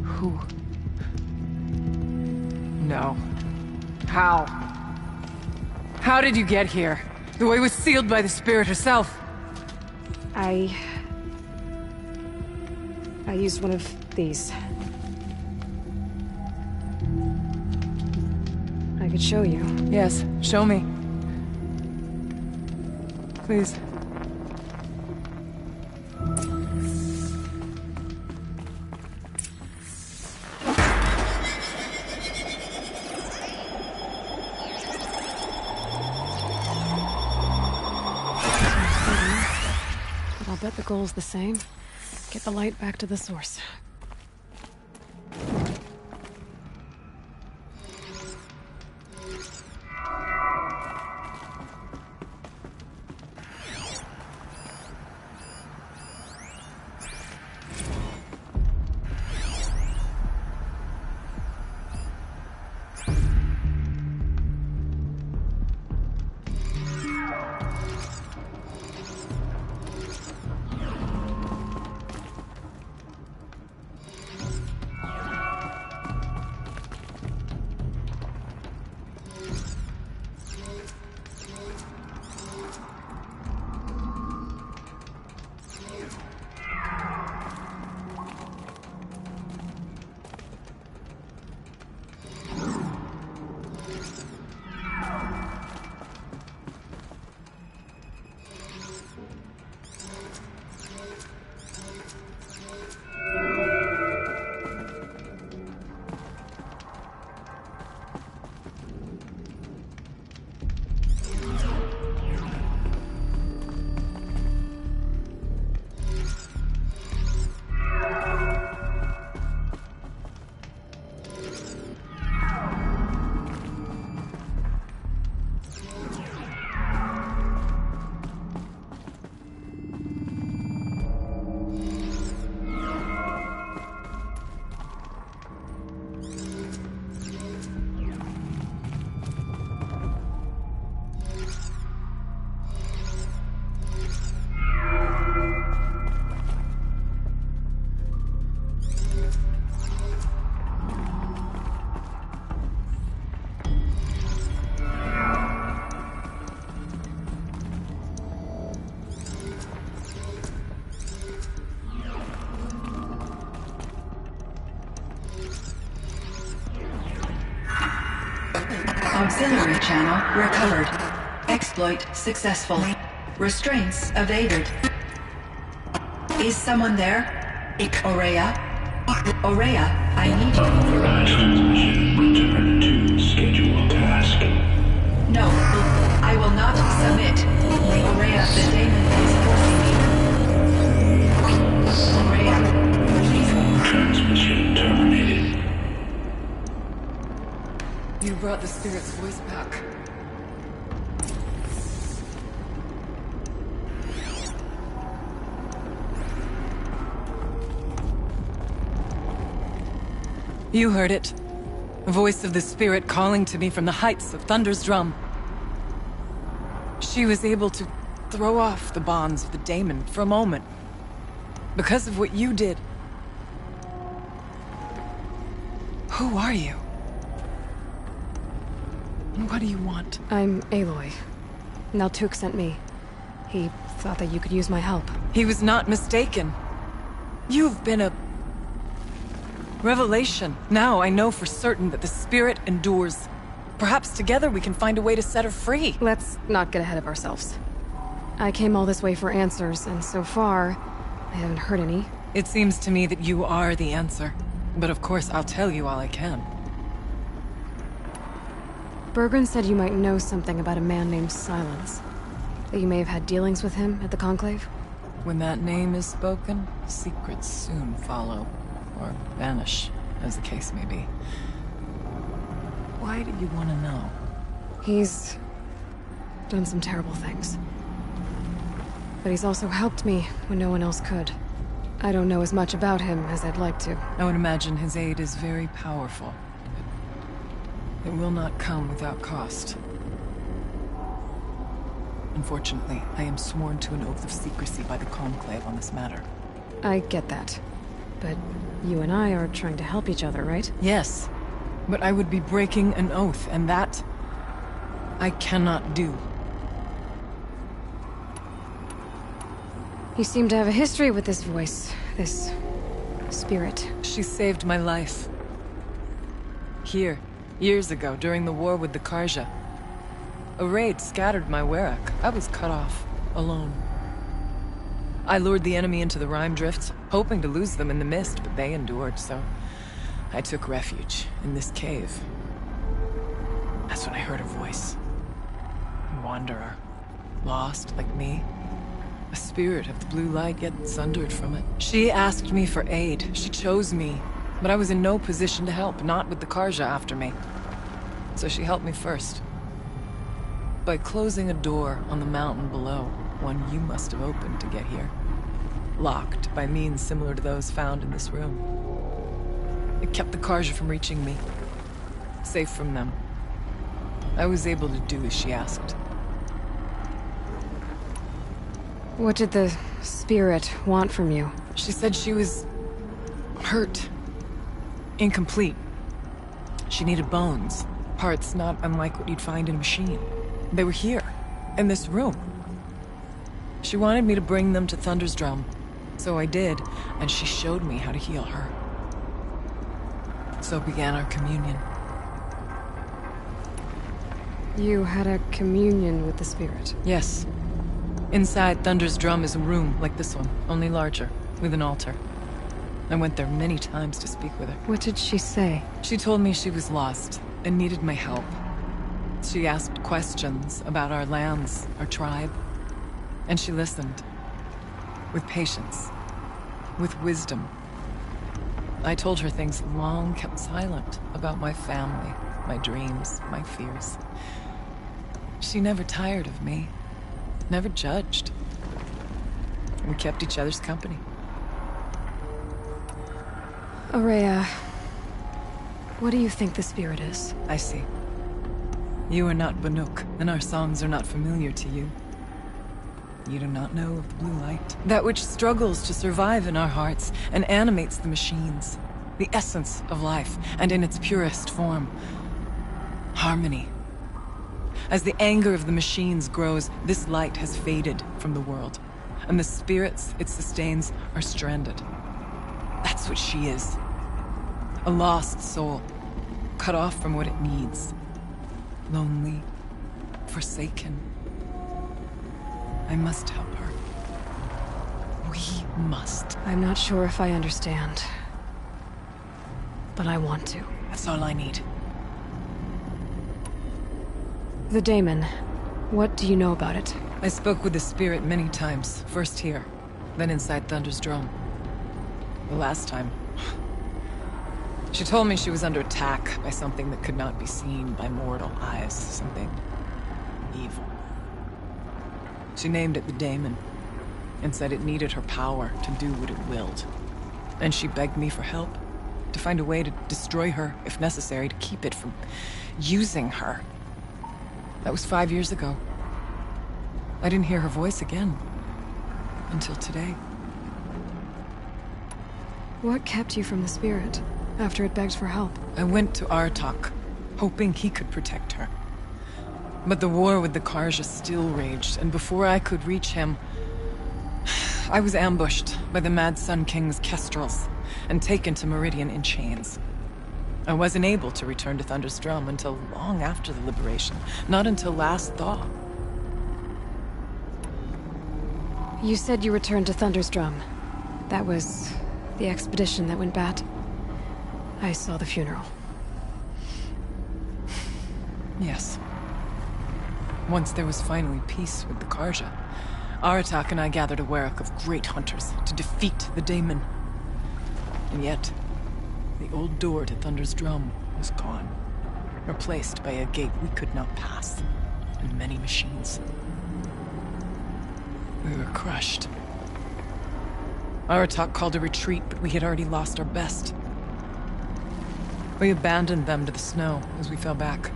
Speaker 12: Who? No. How? How did you get here? The way was sealed by the spirit herself.
Speaker 1: I used one of these. I could show you.
Speaker 12: Yes, show me. Please.
Speaker 1: But I'll bet the goal's the same. Get the light back to the source.
Speaker 13: Auxiliary channel recovered. Exploit successful. Restraints evaded. Is someone there? Aurea? Aurea, I need you.
Speaker 14: Authorized transmission. Return to scheduled task.
Speaker 13: No, I will not submit. Aurea, the daemon is forcing me. Aurea, please.
Speaker 14: Transmission terminated.
Speaker 12: You brought the spirit's voice back. You heard it. The voice of the spirit calling to me from the heights of Thunder's drum. She was able to throw off the bonds of the daemon for a moment. Because of what you did. Who are you? And what do you want?
Speaker 1: I'm Aloy. Naltuk sent me. He thought that you could use my help.
Speaker 12: He was not mistaken. You've been a revelation. Now I know for certain that the spirit endures. Perhaps together we can find a way to set her free.
Speaker 1: Let's not get ahead of ourselves. I came all this way for answers, and so far, I haven't heard any.
Speaker 12: It seems to me that you are the answer. But of course, I'll tell you all I can.
Speaker 1: Bergren said you might know something about a man named Silence. That you may have had dealings with him at the Conclave?
Speaker 12: When that name is spoken, secrets soon follow. Or vanish, as the case may be. Why do you want to know?
Speaker 1: He's done some terrible things. But he's also helped me when no one else could. I don't know as much about him as I'd like to.
Speaker 12: I would imagine his aid is very powerful. It will not come without cost. Unfortunately, I am sworn to an oath of secrecy by the Conclave on this matter.
Speaker 1: I get that. But you and I are trying to help each other, right?
Speaker 12: Yes. But I would be breaking an oath, and that I cannot do.
Speaker 1: You seem to have a history with this voice, this spirit.
Speaker 12: She saved my life. Here, years ago, during the war with the Karja. A raid scattered my Werak. I was cut off, alone. I lured the enemy into the Rime Drifts, hoping to lose them in the mist, but they endured, so I took refuge in this cave. That's when I heard a voice. A wanderer. Lost, like me. A spirit of the blue light, yet sundered from it. She asked me for aid. She chose me. But I was in no position to help, not with the Karja after me. So she helped me first. By closing a door on the mountain below, one you must have opened to get here. Locked by means similar to those found in this room. It kept the Karja from reaching me. Safe from them. I was able to do as she asked.
Speaker 1: What did the spirit want from you?
Speaker 12: She said she was hurt. Incomplete. She needed bones. Parts not unlike what you'd find in a machine. They were here, in this room. She wanted me to bring them to Thunder's drum. So I did, and she showed me how to heal her. So began our communion.
Speaker 1: You had a communion with the spirit?
Speaker 12: Yes. Inside Thunder's drum is a room like this one, only larger, with an altar. I went there many times to speak with her.
Speaker 1: What did she say?
Speaker 12: She told me she was lost and needed my help. She asked questions about our lands, our tribe, and she listened. With patience. With wisdom. I told her things long kept silent about my family, my dreams, my fears. She never tired of me. Never judged. We kept each other's company.
Speaker 1: Aurea, what do you think the spirit is?
Speaker 12: I see. You are not Banuk, and our songs are not familiar to you. You do not know of the blue light. That which struggles to survive in our hearts and animates the machines. The essence of life, and in its purest form. Harmony. As the anger of the machines grows, this light has faded from the world. And the spirits it sustains are stranded. That's what she is. A lost soul. Cut off from what it needs. lonely, forsaken. I must help her. We must.
Speaker 1: I'm not sure if I understand. But I want to.
Speaker 12: That's all I need.
Speaker 1: The daemon. What do you know about it?
Speaker 12: I spoke with the spirit many times. First here, then inside Thunder's drum. The last time, she told me she was under attack by something that could not be seen by mortal eyes. Something evil. She named it the daemon, and said it needed her power to do what it willed. And she begged me for help, to find a way to destroy her, if necessary, to keep it from using her. That was 5 years ago. I didn't hear her voice again, until today.
Speaker 1: What kept you from the spirit, after it begged for help?
Speaker 12: I went to Artok, hoping he could protect her. But the war with the Karja still raged, and before I could reach him, I was ambushed by the Mad Sun King's kestrels, and taken to Meridian in chains. I wasn't able to return to Thunder's drum until long after the liberation, not until last thaw.
Speaker 1: You said you returned to Thunder's drum. That was the expedition that went bad. I saw the funeral.
Speaker 12: Yes. Once there was finally peace with the Karja, Aratak and I gathered a Werak of great hunters to defeat the daemon. And yet, the old door to Thunder's drum was gone, replaced by a gate we could not pass, and many machines. We were crushed. Aratak called a retreat, but we had already lost our best. We abandoned them to the snow as we fell back.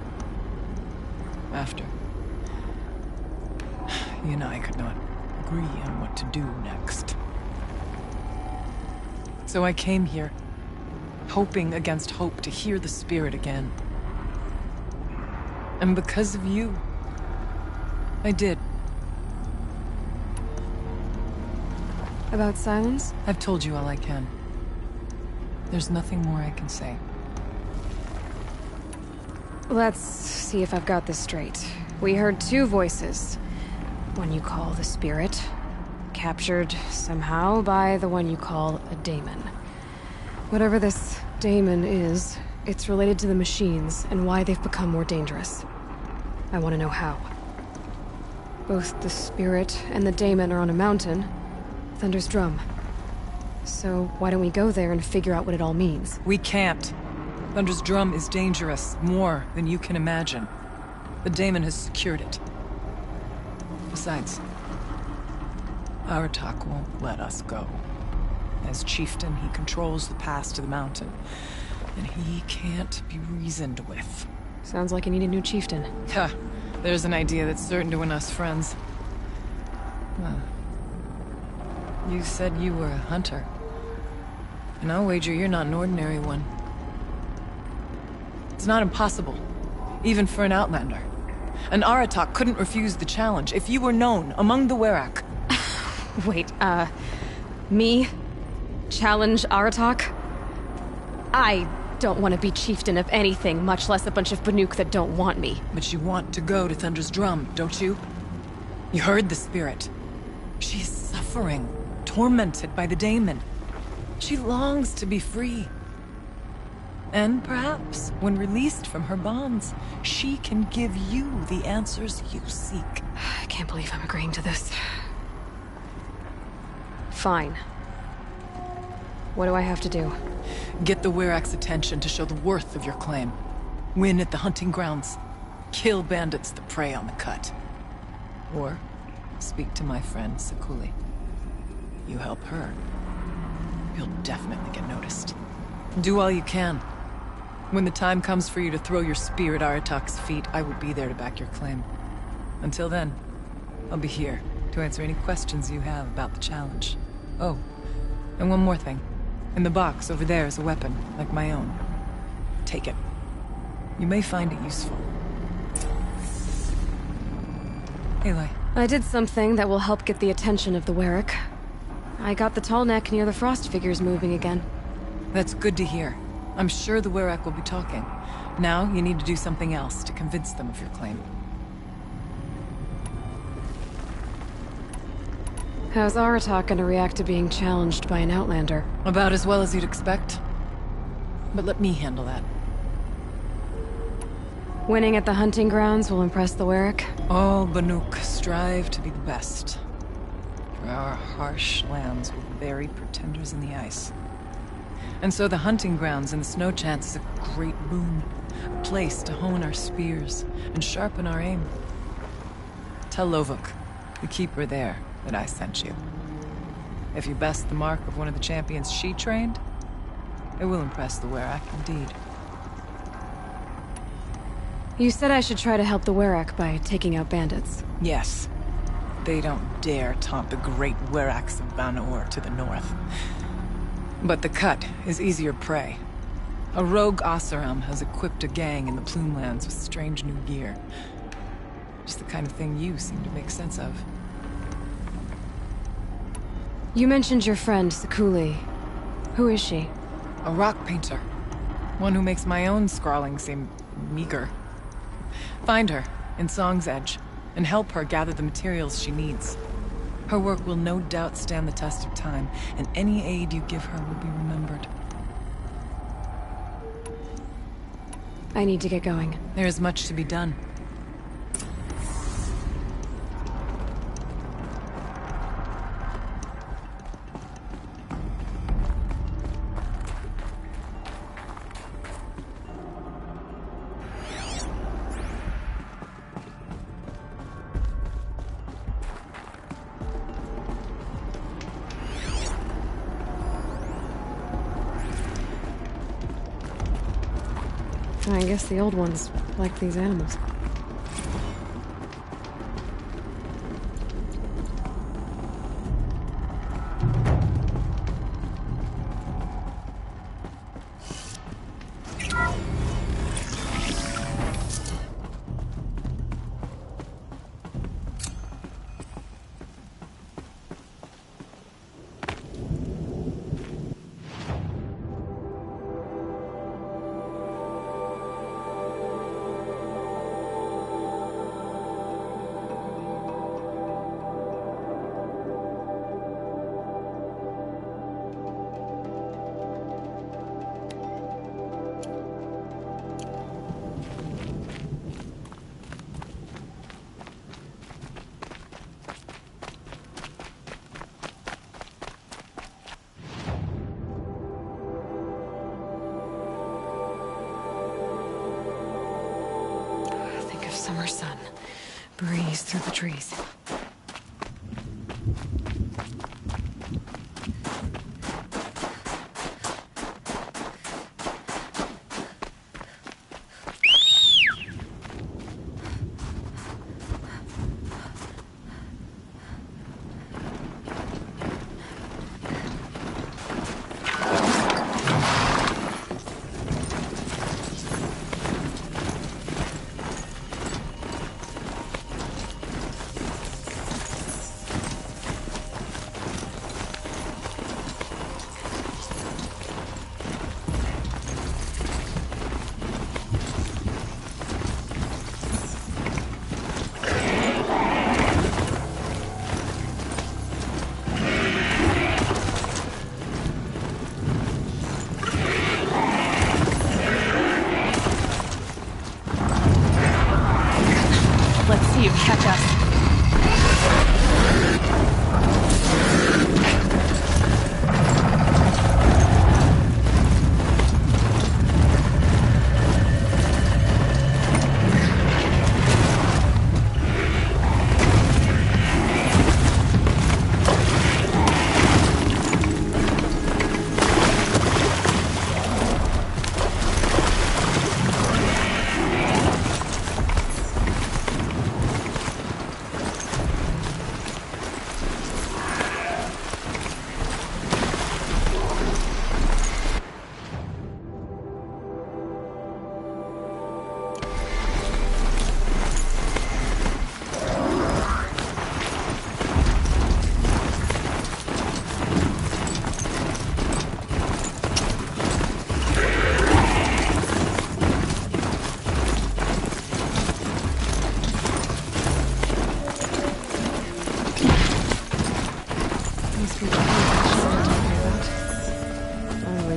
Speaker 12: After, he and I could not agree on what to do next. So I came here, hoping against hope to hear the spirit again. And because of you, I did.
Speaker 1: About silence?
Speaker 12: I've told you all I can. There's nothing more I can say.
Speaker 1: Let's see if I've got this straight. We heard two voices. One you call the spirit, captured somehow by the one you call a daemon. Whatever this daemon is, it's related to the machines and why they've become more dangerous. I want to know how. Both the spirit and the daemon are on a mountain, Thunder's drum. So why don't we go there and figure out what it all means?
Speaker 12: We can't. Thunder's drum is dangerous, more than you can imagine. The daemon has secured it. Besides, Aratak won't let us go. As chieftain, he controls the pass to the mountain, and he can't be reasoned with.
Speaker 1: Sounds like you need a new chieftain.
Speaker 12: Ha! There's an idea that's certain to win us friends. Well, you said you were a hunter. And I'll wager you're not an ordinary one. It's not impossible, even for an outlander. An Aratak couldn't refuse the challenge if you were known among the Werak.
Speaker 1: Wait, me? Challenge Aratak? I don't want to be chieftain of anything, much less a bunch of Banuk that don't want me.
Speaker 12: But you want to go to Thunder's drum, don't you? You heard the spirit. She's suffering, tormented by the daemon. She longs to be free. And perhaps, when released from her bonds, she can give you the answers you seek.
Speaker 1: I can't believe I'm agreeing to this. Fine. What do I have to do?
Speaker 12: Get the Werak's attention to show the worth of your claim. Win at the hunting grounds. Kill bandits that prey on the cut. Or speak to my friend Sakuli. You help her, you'll definitely get noticed. Do all you can. When the time comes for you to throw your spear at Aratak's feet, I will be there to back your claim. Until then, I'll be here to answer any questions you have about the challenge. Oh, and one more thing. In the box over there is a weapon, like my own. Take it. You may find it useful. Aloy.
Speaker 1: I did something that will help get the attention of the Werak. I got the tall neck near the frost figures moving again.
Speaker 12: That's good to hear. I'm sure the Werak will be talking. Now, you need to do something else to convince them of your claim.
Speaker 1: How's Aratak gonna react to being challenged by an Outlander?
Speaker 12: About as well as you'd expect. But let me handle that.
Speaker 1: Winning at the hunting grounds will impress the Warwick?
Speaker 12: All Banuk strive to be the best. For our harsh lands will bury pretenders in the ice. And so the hunting grounds and the snow chance is a great boon. A place to hone our spears and sharpen our aim. Tell Lovuk, the keeper there, that I sent you. If you best the mark of one of the champions she trained, it will impress the Warwick indeed.
Speaker 1: You said I should try to help the Warwick by taking out bandits.
Speaker 12: Yes. They don't dare taunt the great Warracks of Banor to the north. But the Cut is easier prey. A rogue Oseram has equipped a gang in the Plumelands with strange new gear. Just the kind of thing you seem to make sense of.
Speaker 1: You mentioned your friend, Sekuli. Who is she?
Speaker 12: A rock painter. One who makes my own scrawling seem meager. Find her in Song's Edge and help her gather the materials she needs. Her work will no doubt stand the test of time, and any aid you give her will be remembered.
Speaker 1: I need to get going.
Speaker 12: There is much to be done.
Speaker 1: I guess the old ones like these animals. Summer sun. Breeze through the trees.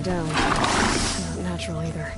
Speaker 1: down. Not natural either.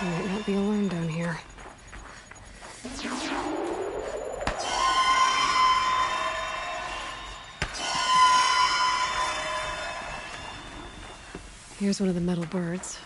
Speaker 1: Might not be alone down here. Here's one of the metal birds.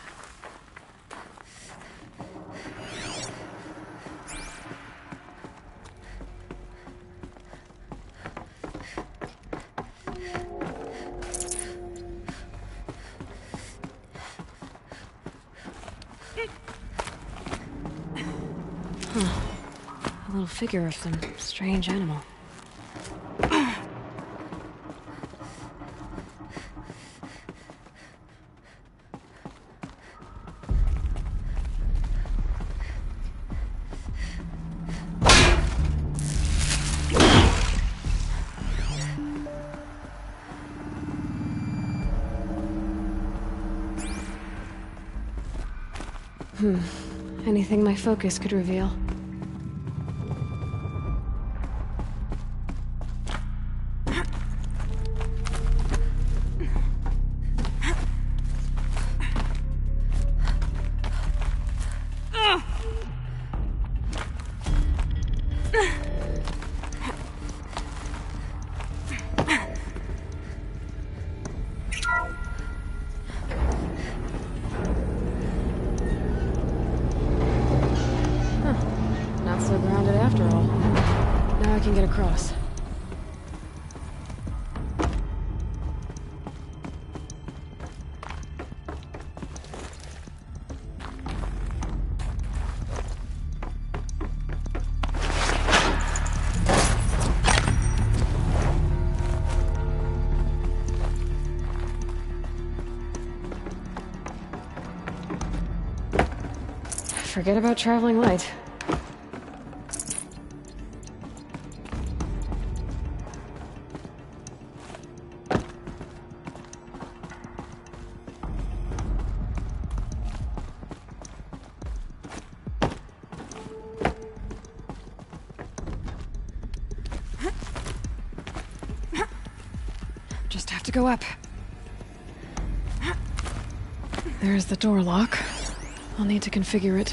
Speaker 1: A little figure of some strange animal. Anything my focus could reveal. Get across. Forget about traveling light. Just have to go up. There's the door lock. I'll need to configure it.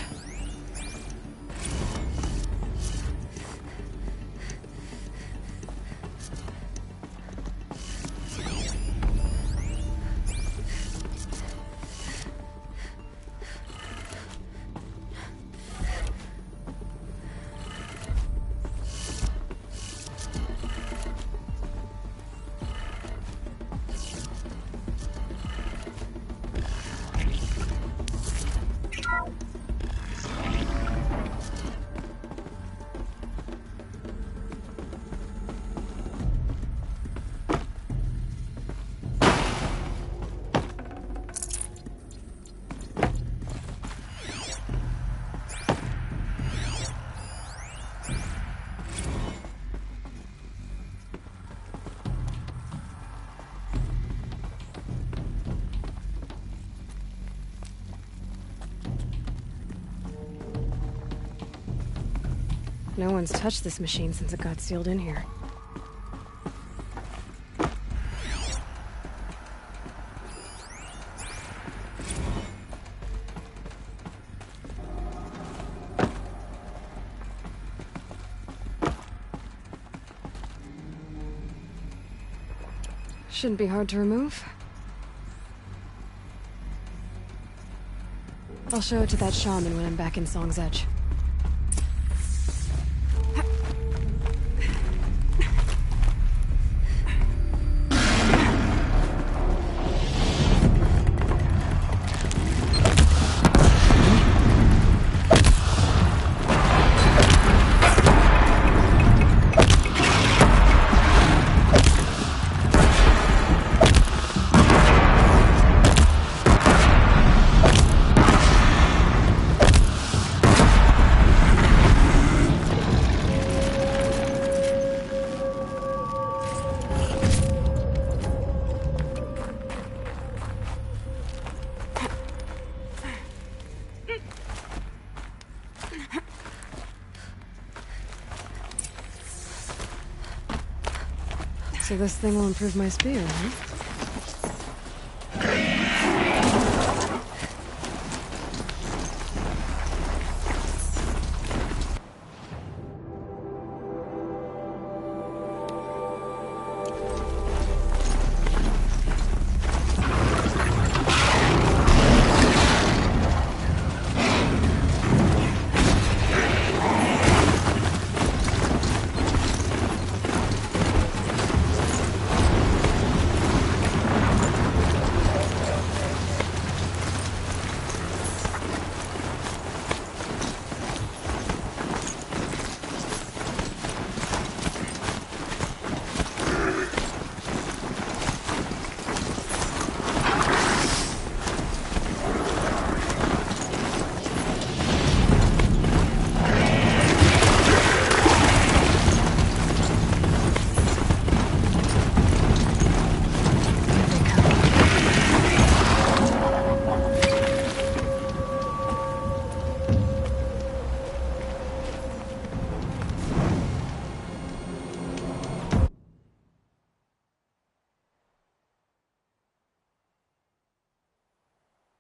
Speaker 1: No one's touched this machine since it got sealed in here. Shouldn't be hard to remove. I'll show it to that shaman when I'm back in Song's Edge. So this thing will improve my spear, huh?